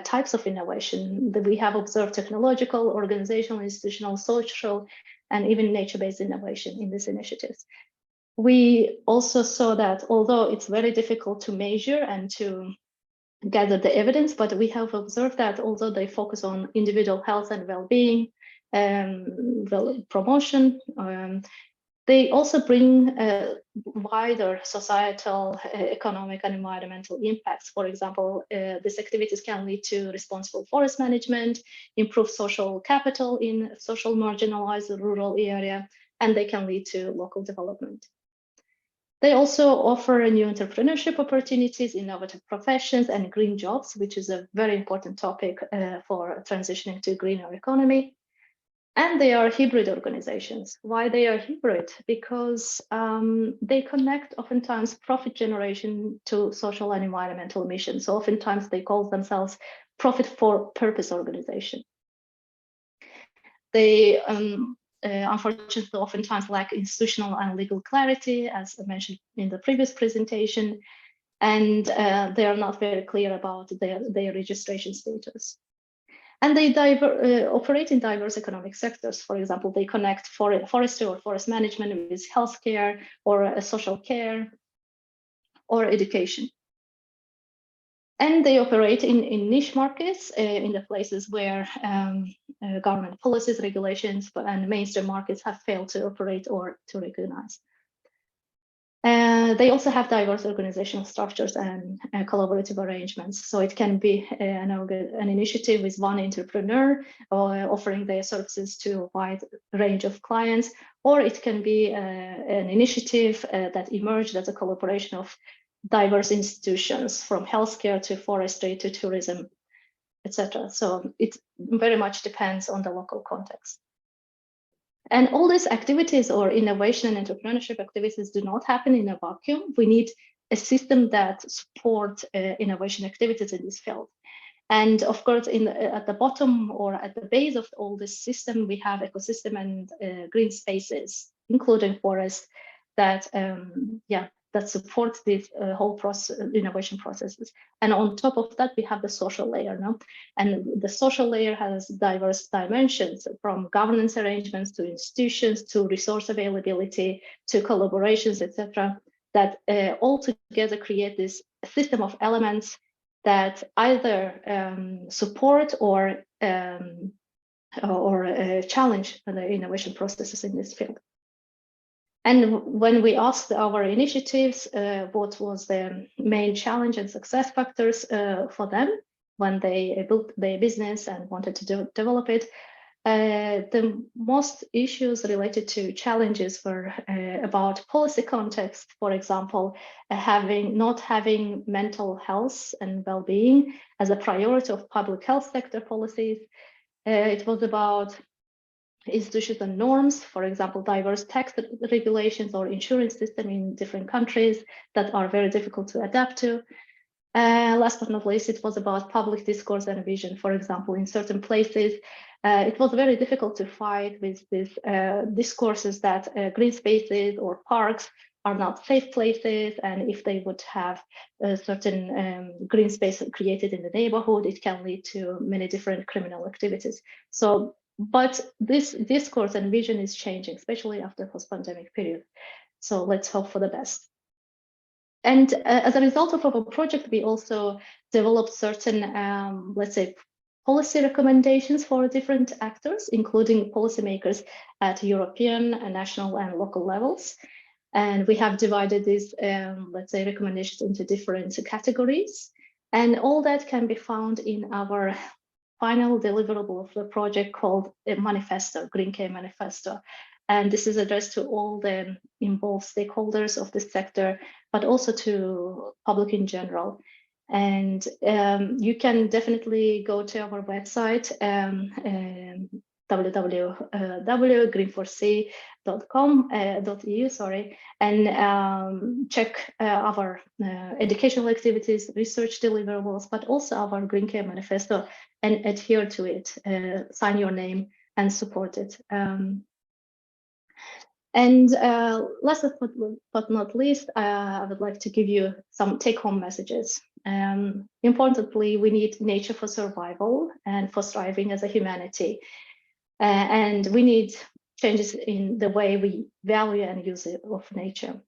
types of innovation that we have observed: technological, organizational, institutional, social, and even nature-based innovation in these initiatives. We also saw that although it's very difficult to measure and to gather the evidence, but we have observed that although they focus on individual health and well-being, promotion, They also bring wider societal, economic, and environmental impacts. For example, these activities can lead to responsible forest management, improve social capital in social marginalized rural area, and they can lead to local development. They also offer new entrepreneurship opportunities, innovative professions, and green jobs, which is a very important topic for transitioning to a greener economy. And they are hybrid organizations. Why they are hybrid? Because they connect oftentimes profit generation to social and environmental missions. So oftentimes they call themselves profit for purpose organization. They unfortunately oftentimes lack institutional and legal clarity, as I mentioned in the previous presentation, and they are not very clear about their registration status. And they operate in diverse economic sectors. For example, they connect forestry or forest management with healthcare or social care or education. And they operate in niche markets, in the places where government policies, regulations, and mainstream markets have failed to operate or to recognize. They also have diverse organizational structures and collaborative arrangements. So it can be an initiative with one entrepreneur offering their services to a wide range of clients, or it can be an initiative that emerged as a collaboration of diverse institutions, from healthcare to forestry to tourism, etc. So it very much depends on the local context. And all these activities or innovation and entrepreneurship activities do not happen in a vacuum. We need a system that supports innovation activities in this field. And of course, at the bottom or at the base of all this system, we have ecosystem and green spaces, including forests, that that support these whole process, innovation processes. And on top of that, we have the social layer now. And the social layer has diverse dimensions, from governance arrangements to institutions, to resource availability, to collaborations, etc., that all together create this system of elements that either support or challenge the innovation processes in this field. And when we asked our initiatives what was the main challenge and success factors for them when they built their business and wanted to develop it, the most issues related to challenges were about policy context, for example, not having mental health and well-being as a priority of public health sector policies. It was about institutions and norms, for example, diverse tax regulations or insurance system in different countries that are very difficult to adapt to. Last but not least, it was about public discourse and vision. For example, in certain places, it was very difficult to fight with these discourses that green spaces or parks are not safe places, and if they would have a certain green space created in the neighborhood, it can lead to many different criminal activities. So, but this discourse and vision is changing, especially after the post-pandemic period. So let's hope for the best. And as a result of our project, we also developed certain, let's say, policy recommendations for different actors, including policymakers at European, national, and local levels. And we have divided these, let's say, recommendations into different categories. And all that can be found in our final deliverable of the project called a manifesto, Green K Manifesto. And this is addressed to all the involved stakeholders of this sector, but also to public in general. And you can definitely go to our website, www.green4c.com.eu, and check our educational activities, research deliverables, but also our Green K Manifesto, and adhere to it, sign your name and support it. And last but not least, I would like to give you some take-home messages. Importantly, we need nature for survival and for thriving as a humanity. And we need changes in the way we value and use of nature.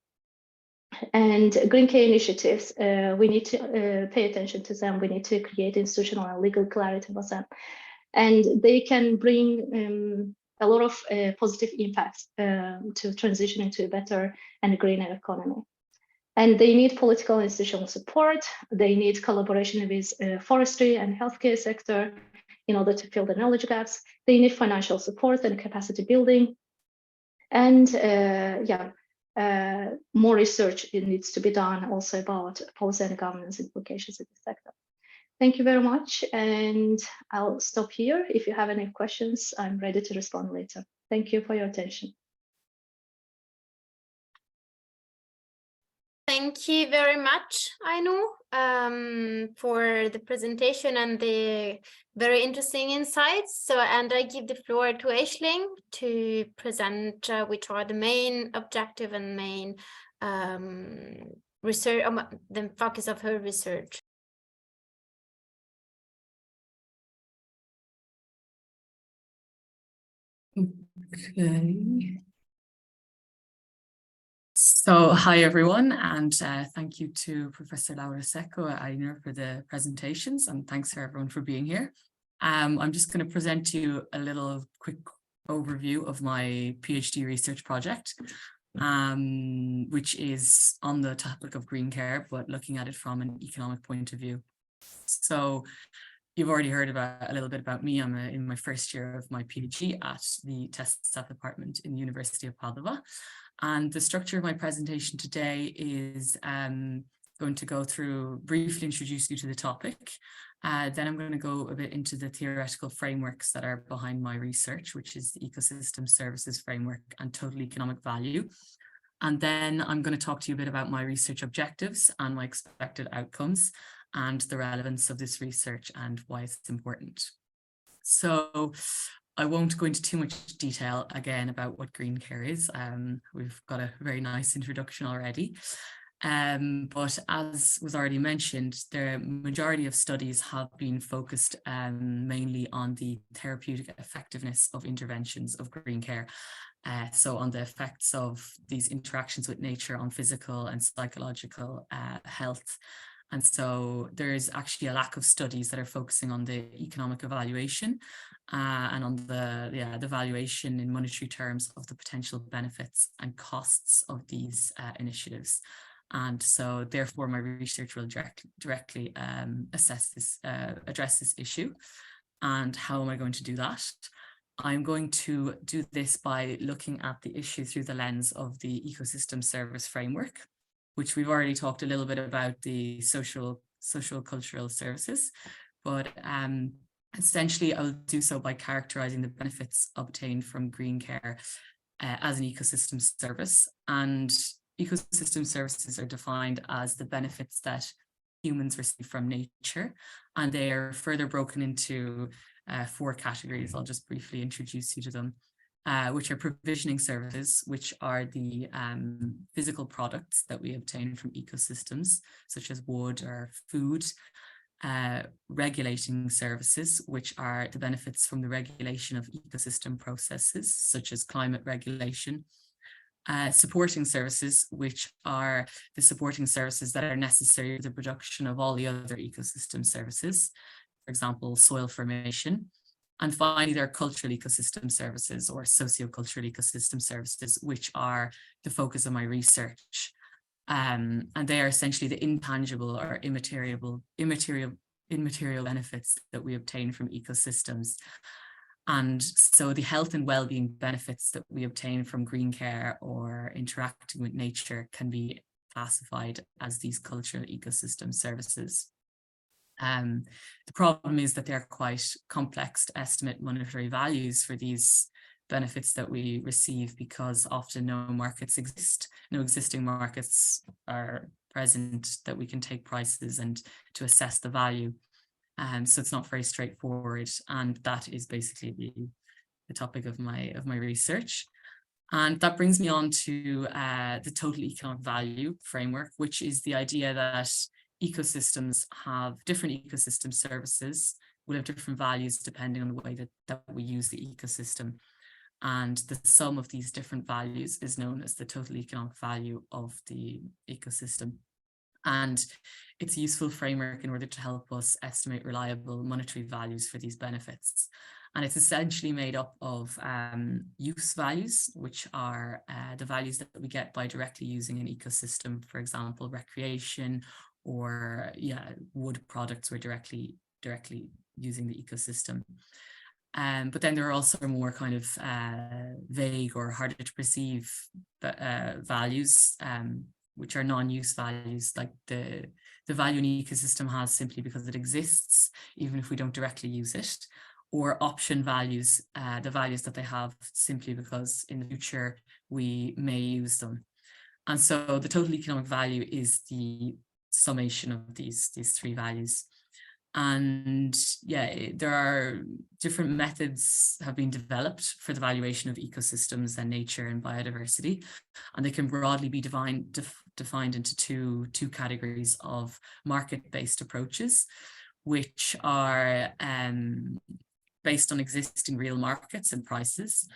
And Green K initiatives, we need to pay attention to them. We need to create institutional and legal clarity for them. And they can bring a lot of positive impacts to transition into a better and greener economy. And they need political and institutional support. They need collaboration with forestry and healthcare sector in order to fill the knowledge gaps. They need financial support and capacity building. And more research needs to be done also about policy and governance implications in the sector. Thank you very much. And I'll stop here. If you have any questions, I'm ready to respond later. Thank you for your attention. Thank you very much, Ainu, for the presentation and the very interesting insights. So, and I give the floor to Aisling to present which are the main objective and main research, the focus of her research. Okay. So hi everyone, and thank you to Professor Laura Secco at Ainu for the presentations, and thanks for everyone for being here. I'm just going to present to you a little quick overview of my PhD research project, which is on the topic of green care, but looking at it from an economic point of view. So you've already heard about a little bit about me. I'm in my first year of my PhD at the Test Staff Department in the University of Padova. And the structure of my presentation today is going to go through, briefly introduce you to the topic. Then I'm going to go a bit into the theoretical frameworks that are behind my research, which is the ecosystem services framework and total economic value. And then I'm going to talk to you a bit about my research objectives and my expected outcomes and the relevance of this research and why it's important. So I won't go into too much detail again about what green care is. We've got a very nice introduction already. But as was already mentioned, the majority of studies have been focused mainly on the therapeutic effectiveness of interventions of green care. So on the effects of these interactions with nature on physical and psychological health. And so there is actually a lack of studies that are focusing on the economic evaluation and on the valuation in monetary terms of the potential benefits and costs of these initiatives. And so therefore my research will directly address this issue. And how am I going to do that? I'm going to do this by looking at the issue through the lens of the ecosystem service framework, which we've already talked a little bit about the social cultural services, but essentially I'll do so by characterizing the benefits obtained from green care as an ecosystem service. And ecosystem services are defined as the benefits that humans receive from nature, and they are further broken into 4 categories. I'll just briefly introduce you to them. Which are provisioning services, which are the physical products that we obtain from ecosystems, such as wood or food. Regulating services, which are the benefits from the regulation of ecosystem processes, such as climate regulation. Supporting services, which are the supporting services that are necessary for the production of all the other ecosystem services, for example, soil formation. And finally, there are cultural ecosystem services or sociocultural ecosystem services, which are the focus of my research. And they are essentially the intangible or immaterial benefits that we obtain from ecosystems. And so the health and well-being benefits that we obtain from green care or interacting with nature can be classified as these cultural ecosystem services. The problem is that they're quite complex to estimate monetary values for these benefits that we receive, because often no markets exist, no existing markets are present that we can take prices and to assess the value. So it's not very straightforward, and that is basically the topic of my research. And that brings me on to the total economic value framework, which is the idea that ecosystems have different ecosystem services, will have different values depending on the way that we use the ecosystem. And the sum of these different values is known as the total economic value of the ecosystem. And it's a useful framework in order to help us estimate reliable monetary values for these benefits. And it's essentially made up of use values, which are the values that we get by directly using an ecosystem, for example, recreation, or wood products were directly using the ecosystem. But then there are also more kind of vague or harder to perceive values, which are non-use values, like the value an ecosystem has simply because it exists, even if we don't directly use it, or option values, the values that they have simply because in the future we may use them. And so the total economic value is the summation of these three values. And there are different methods have been developed for the valuation of ecosystems and nature and biodiversity, and they can broadly be defined into two categories of market-based approaches, which are based on existing real markets and prices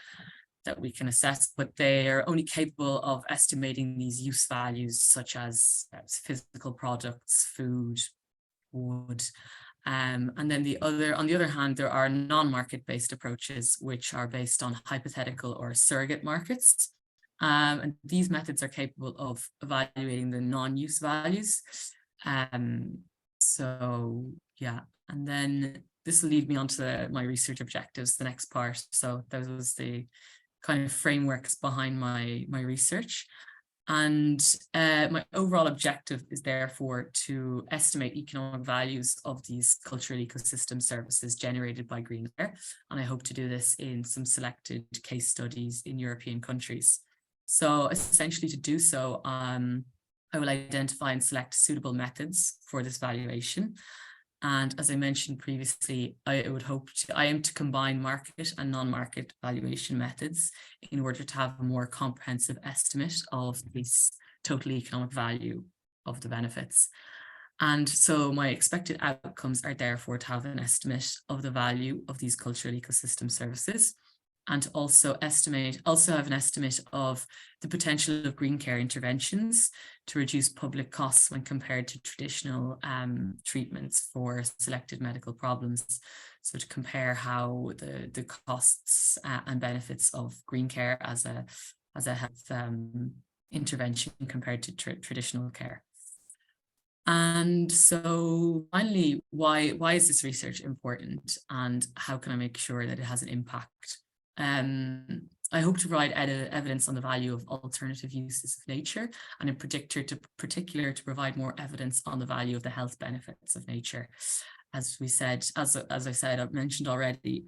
that we can assess, but they are only capable of estimating these use values such as physical products, food, wood. And then on the other hand, there are non-market-based approaches which are based on hypothetical or surrogate markets. And these methods are capable of evaluating the non-use values. And then this will lead me on to my research objectives, the next part. So those was the kind of frameworks behind my research. And my overall objective is therefore to estimate economic values of these cultural ecosystem services generated by green care. And I hope to do this in some selected case studies in European countries. So essentially to do so, I will identify and select suitable methods for this valuation. And as I mentioned previously, I aim to combine market and non-market valuation methods in order to have a more comprehensive estimate of this total economic value of the benefits. And so my expected outcomes are therefore to have an estimate of the value of these cultural ecosystem services, and to also have an estimate of the potential of green care interventions to reduce public costs when compared to traditional treatments for selected medical problems. So to compare how the costs and benefits of green care as a health intervention compared to traditional care. And so finally, why is this research important, and how can I make sure that it has an impact? I hope to provide evidence on the value of alternative uses of nature, and in particular to provide more evidence on the value of the health benefits of nature. As I mentioned already,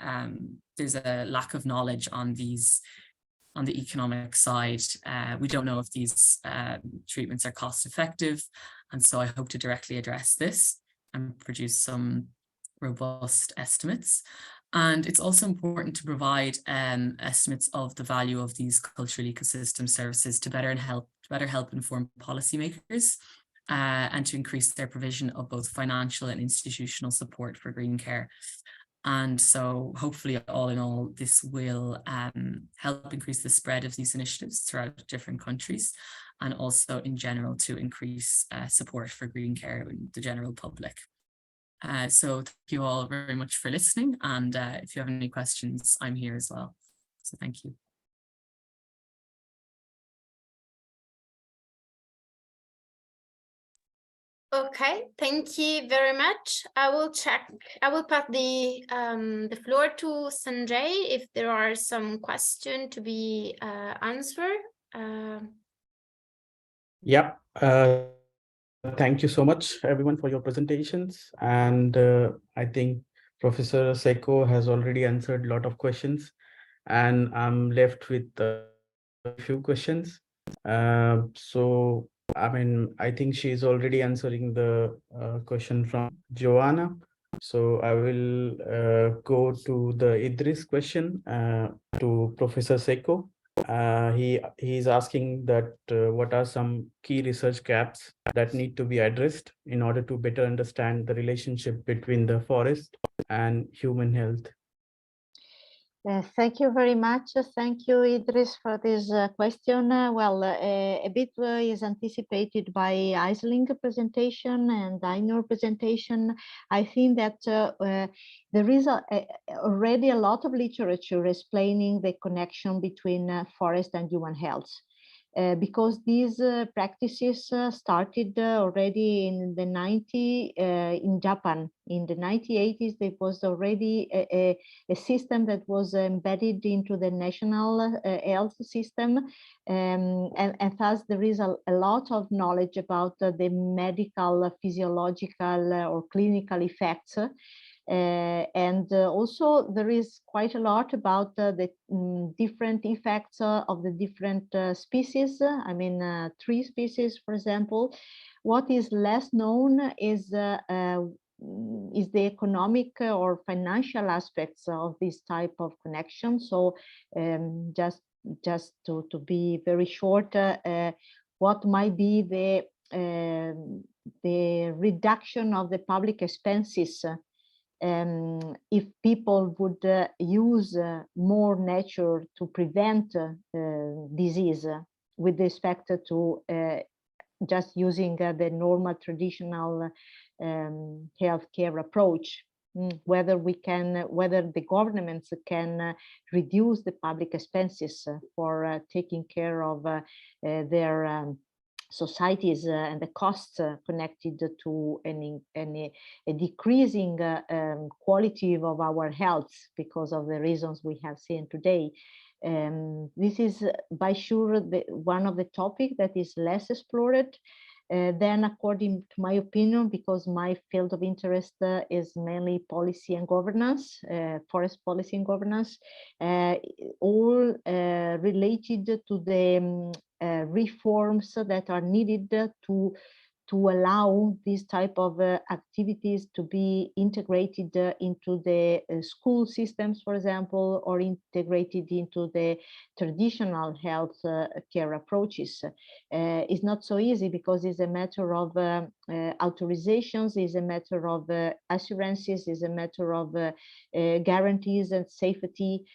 there's a lack of knowledge on the economic side. We don't know if these treatments are cost effective, and so I hope to directly address this and produce some robust estimates. And it's also important to provide estimates of the value of these cultural ecosystem services to better help inform policymakers and to increase their provision of both financial and institutional support for green care. And so hopefully, all in all, this will help increase the spread of these initiatives throughout different countries, and also in general to increase support for green care in the general public. So thank you all very much for listening, and if you have any questions, I'm here as well. So thank you. Okay, thank you very much. I will pass the floor to Sanjay if there are some questions to be answered. Yeah. Thank you so much, everyone, for your presentations. And I think Professor Seco has already answered a lot of questions, and I'm left with a few questions. So, I mean, I think she's already answering the question from Joanna. So I will go to the Idris question to Professor Seco. He's asking that what are some key research gaps that need to be addressed in order to better understand the relationship between the forest and human health? Thank you very much. Thank you, Idris, for this question. A bit is anticipated by Aisling presentation and Ainur presentation. I think that there is already a lot of literature explaining the connection between forest and human health. Because these practices started already in the 90s in Japan. In the 1980s, there was already a system that was embedded into the national health system. And thus there is a lot of knowledge about the medical, physiological or clinical effects. Also there is quite a lot about the different effects of the different species. I mean, 3 species, for example. What is less known is the economic or financial aspects of this type of connection. So just to be very short, what might be the reduction of the public expenses if people would use more nature to prevent disease with respect to just using the normal traditional healthcare approach, whether the governments can reduce the public expenses for taking care of their societies and the costs connected to a decreasing quality of our health because of the reasons we have seen today. This is by sure one of the topics that is less explored. Then, according to my opinion, because my field of interest is mainly policy and governance, forest policy and governance, all related to the reforms that are needed to allow these type of activities to be integrated into the school systems, for example, or integrated into the traditional health care approaches. It's not so easy because it's a matter of authorizations, it's a matter of assurances, it's a matter of guarantees and safety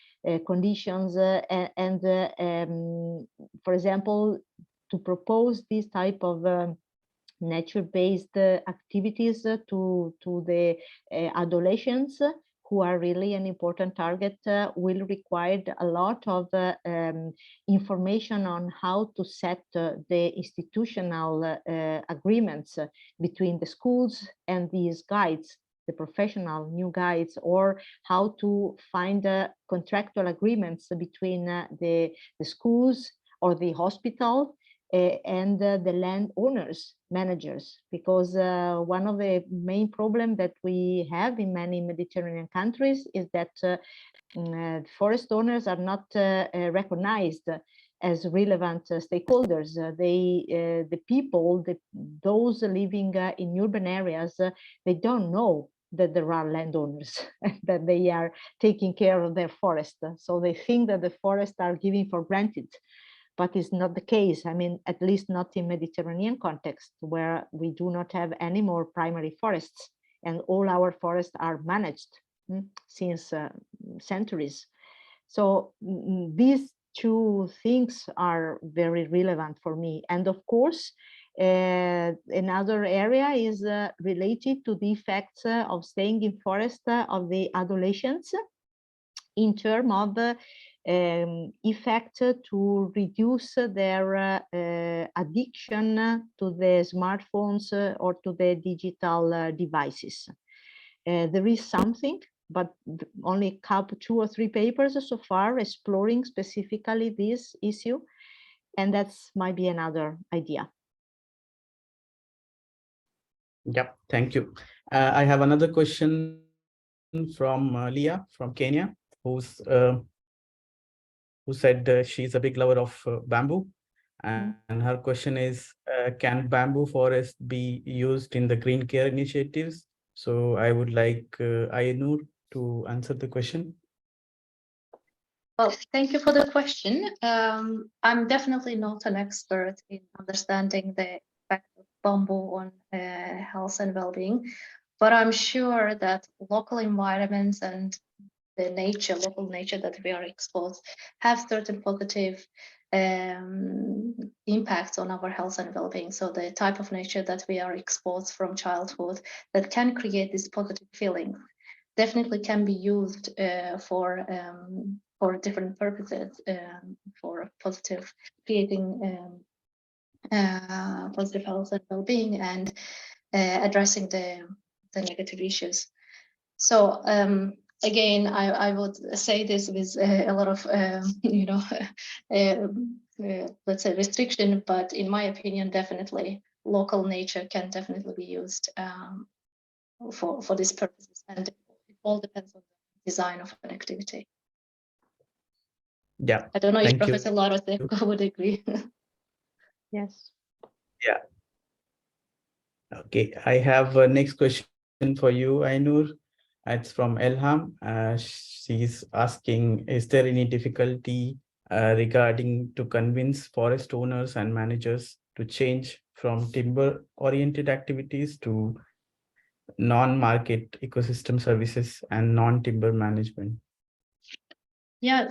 conditions. For example, to propose this type of nature-based activities to the adolescents who are really an important target will require a lot of information on how to set the institutional agreements between the schools and these guides, the professional new guides, or how to find contractual agreements between the schools or the hospital and the landowners, managers, because one of the main problems that we have in many Mediterranean countries is that forest owners are not recognized as relevant stakeholders. The people, those living in urban areas, they don't know that there are landowners, that they are taking care of their forest. So they think that the forests are given for granted. But it's not the case. I mean, at least not in Mediterranean context, where we do not have any more primary forests, and all our forests are managed since centuries. So these 2 things are very relevant for me. And of course, another area is related to the effects of staying in forest of the adolescents in terms of effect to reduce their addiction to the smartphones or to the digital devices. There is something, but only a 2 or 3 papers so far exploring specifically this issue, and that's might be another idea. Yep, thank you. I have another question from Leah from Kenya, who said she's a big lover of bamboo, and her question is, can bamboo forest be used in the green care initiatives? So I would like Ainur to answer the question. Well, thank you for the question. I'm definitely not an expert in understanding the effect of bamboo on health and well-being, but I'm sure that local environments and the nature, local nature that we are exposed, have certain positive impacts on our health and well-being. So the type of nature that we are exposed from childhood that can create this positive feeling definitely can be used for different purposes, for positive, creating positive health and well-being, and addressing the negative issues. So again, I would say this with a lot of let's say restriction, but in my opinion, definitely local nature can definitely be used for these purposes, and it all depends on the design of an activity. Yeah. I don't know if Thank you. Professor Laura Secco would agree. Yes. Yeah. Okay, I have a next question for you, Ainur. It's from Elham. She's asking, is there any difficulty regarding to convince forest owners and managers to change from timber-oriented activities to non-market ecosystem services and non-timber management? Yeah,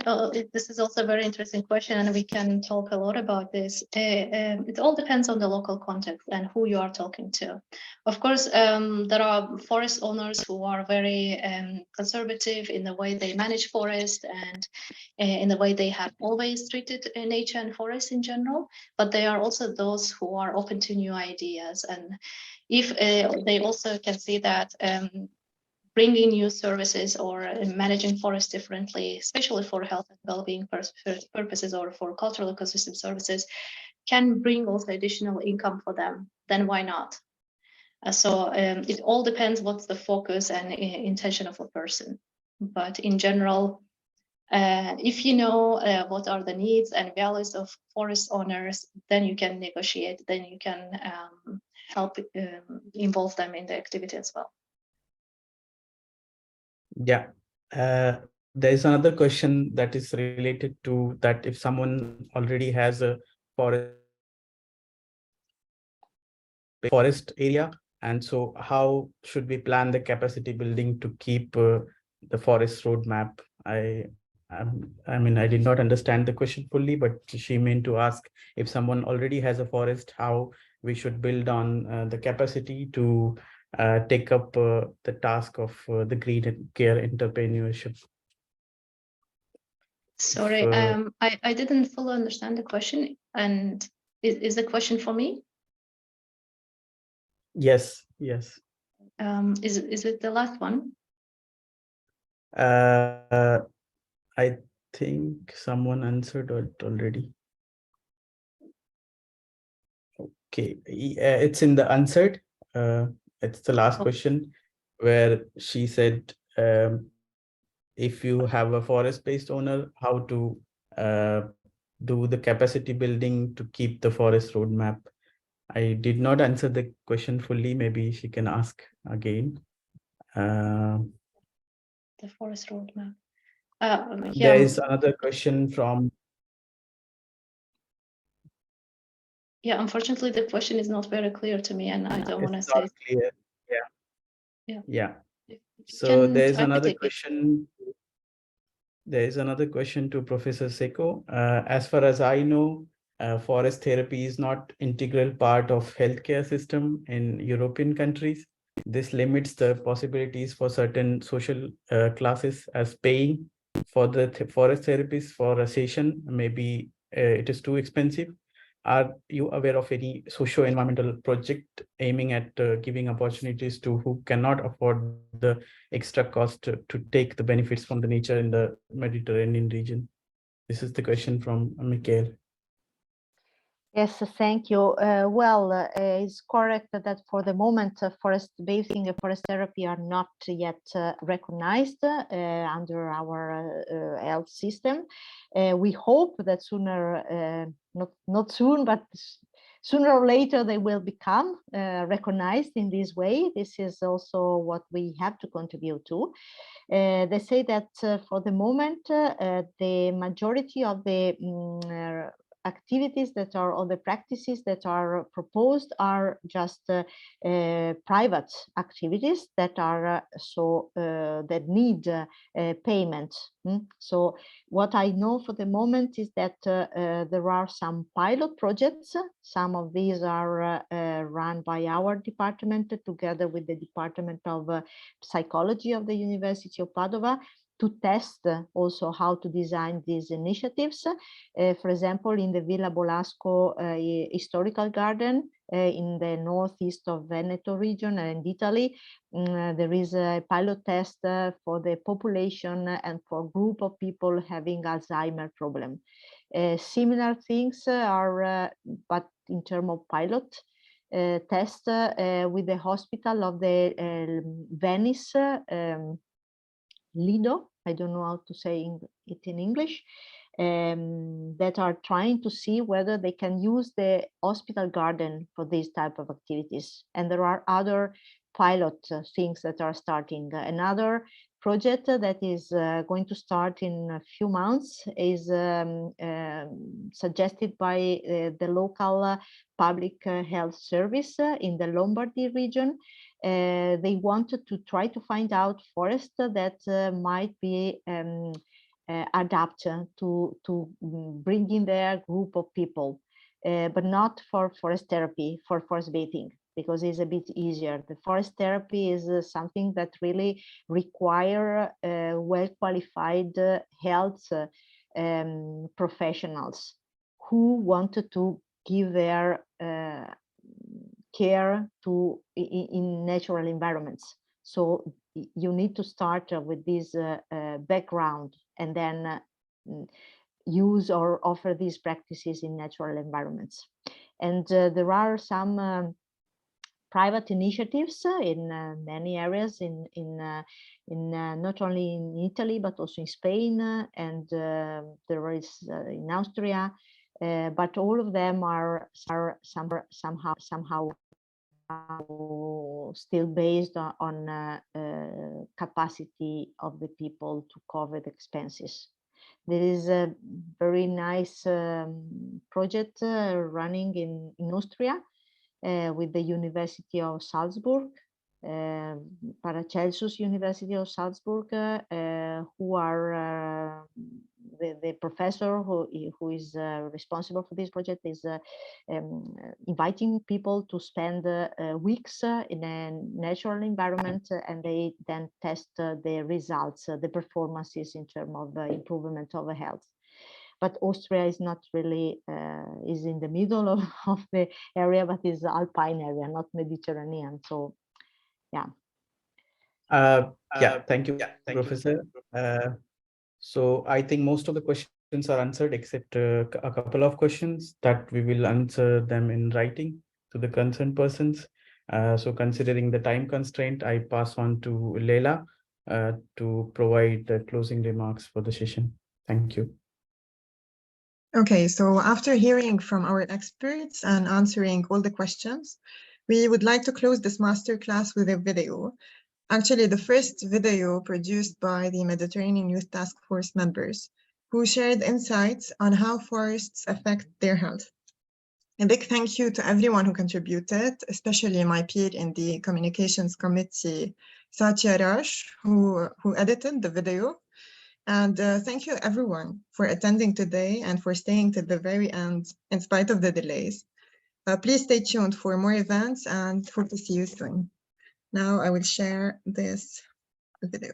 this is also a very interesting question, and we can talk a lot about this. It all depends on the local context and who you are talking to. Of course, there are forest owners who are very conservative in the way they manage forest and in the way they have always treated nature and forests in general. But there are also those who are open to new ideas, and if they also can see that bringing new services or managing forests differently, especially for health and well-being purposes or for cultural ecosystem services, can bring also additional income for them, then why not? So it all depends what's the focus and intention of a person. But in general, if you know what are the needs and values of forest owners, then you can negotiate, then you can help involve them in the activity as well. Yeah, there's another question that is related to that. If someone already has a forest area, and so how should we plan the capacity building to keep the forest roadmap? I mean, I did not understand the question fully, but she meant to ask if someone already has a forest, how we should build on the capacity to take up the task of the green care entrepreneurship. Sorry, I didn't fully understand the question. And is the question for me? Yes, yes. Is it the last one? I think someone answered it already. Okay, it's in the answered. It's the last question where she said, if you have a forest-based owner, how to do the capacity building to keep the forest roadmap. I did not answer the question fully. Maybe she can ask again. The forest roadmap. There Yeah. is another question from. Yeah, unfortunately, the question is not very clear to me, and I don't want to It's say. not clear. Yeah. Yeah. If you So can there's type it another again. question. There is another question to Professor Secco. As far as I know, forest therapy is not integral part of healthcare system in European countries. This limits the possibilities for certain social classes as paying for the forest therapies for a session. Maybe it is too expensive. Are you aware of any socio-environmental project aiming at giving opportunities to who cannot afford the extra cost to take the benefits from the nature in the Mediterranean region? This is the question from Mikhail. Yes, thank you. It's correct that for the moment, forest bathing and forest therapy are not yet recognized under our health system. We hope that sooner, not soon, but sooner or later, they will become recognized in this way. This is also what we have to contribute to. They say that for the moment, the majority of the activities that are, or the practices that are proposed are just private activities that are that need payment. So what I know for the moment is that there are some pilot projects. Some of these are run by our department together with the Department of Psychology of the University of Padova, to test also how to design these initiatives. For example, in the Villa Bolasco Historical Garden in the northeast of Veneto region and Italy, there is a pilot test for the population and for a group of people having Alzheimer problem. Similar things are, but in terms of pilot test with the hospital of the Venice Lido, I don't know how to say it in English, that are trying to see whether they can use the hospital garden for these type of activities. And there are other pilot things that are starting. Another project that is going to start in a few months is suggested by the local public health service in the Lombardy region. They wanted to try to find out forests that might be adapted to bring in their group of people, but not for forest therapy, for forest bathing, because it's a bit easier. The forest therapy is something that really require well-qualified health professionals who wanted to give their care to in natural environments. So you need to start with this background and then use or offer these practices in natural environments. And there are some private initiatives in many areas in not only in Italy but also in Spain, and there is in Austria, but all of them are somehow still based on capacity of the people to cover the expenses. There is a very nice project running in Austria with the University of Salzburg, Paracelsus University of Salzburg, who are the professor who is responsible for this project is inviting people to spend weeks in a natural environment, and they then test the results, the performances in terms of improvement of health. But Austria is not really, is in the middle of the area, but is alpine area, not Mediterranean. So, yeah. Thank you, Professor. So I think most of the questions are answered, except a couple of questions that we will answer them in writing to the concerned persons. So considering the time constraint, I pass on to Leila to provide the closing remarks for the session. Thank you. Okay, so after hearing from our experts and answering all the questions, we would like to close this masterclass with a video. Actually, the first video produced by the Mediterranean Youth Task Force members, who shared insights on how forests affect their health. A big thank you to everyone who contributed, especially my peer in the Communications Committee, Satya Raj, who edited the video. And thank you everyone for attending today and for staying to the very end in spite of the delays. Please stay tuned for more events and hope to see you soon. Now I will share this video.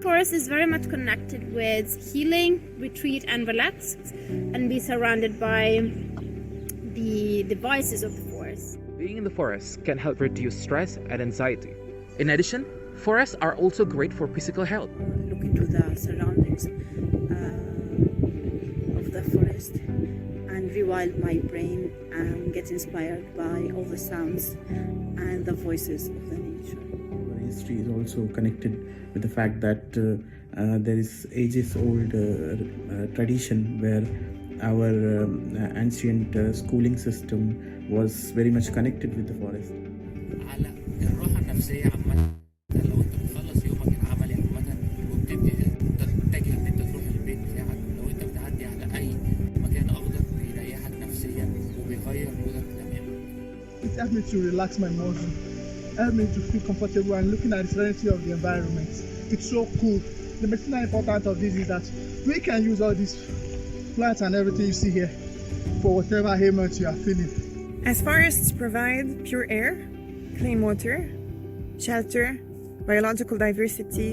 Forest is very much connected with healing, retreat and relax, and be surrounded by the voices of the forest. Being in the forest can help reduce stress and anxiety. In addition, forests are also great for physical health. Look into the surroundings of the forest and especially while my brain gets inspired by all the sounds and the voices of the nature. Our history is also connected with the fact that there is ages-old tradition where our ancient schooling system was very much connected with the forest. على الراحة النفسية عامة لو انت بتخلص يومك العملي عامة وبتبتدي تتجه ان انت تروح البيت بتاعك لو انت بتعدي على اي مكان اخضر بيريحك نفسيا وبيغير مودك تماما. It helped me to relax my muscle, helped me to feel comfortable and looking at the serenity of the environment. It's so cool. The medicinal importance of this is that we can use all these plants and everything you see here for whatever ailment you are feeling. As forests provide pure air, clean water, shelter, biological diversity,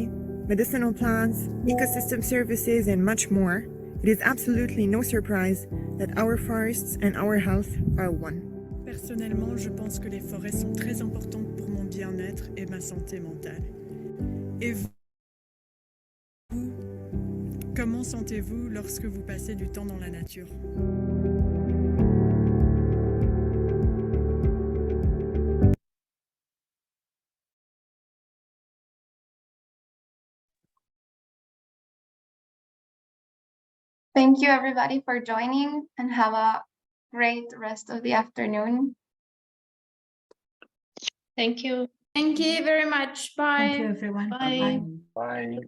medicinal plants, ecosystem services, and much more, it is absolutely no surprise that our forests and our health are one. Personnellement, je pense que les forêts sont très importantes pour mon bien-être et ma santé mentale. Et vous, comment sentez-vous lorsque vous passez du temps dans la nature? Thank you everybody for joining and have a great rest of the afternoon. Thank you. Thank you very much. Bye. Thank you, everyone. Bye. Bye. Bye.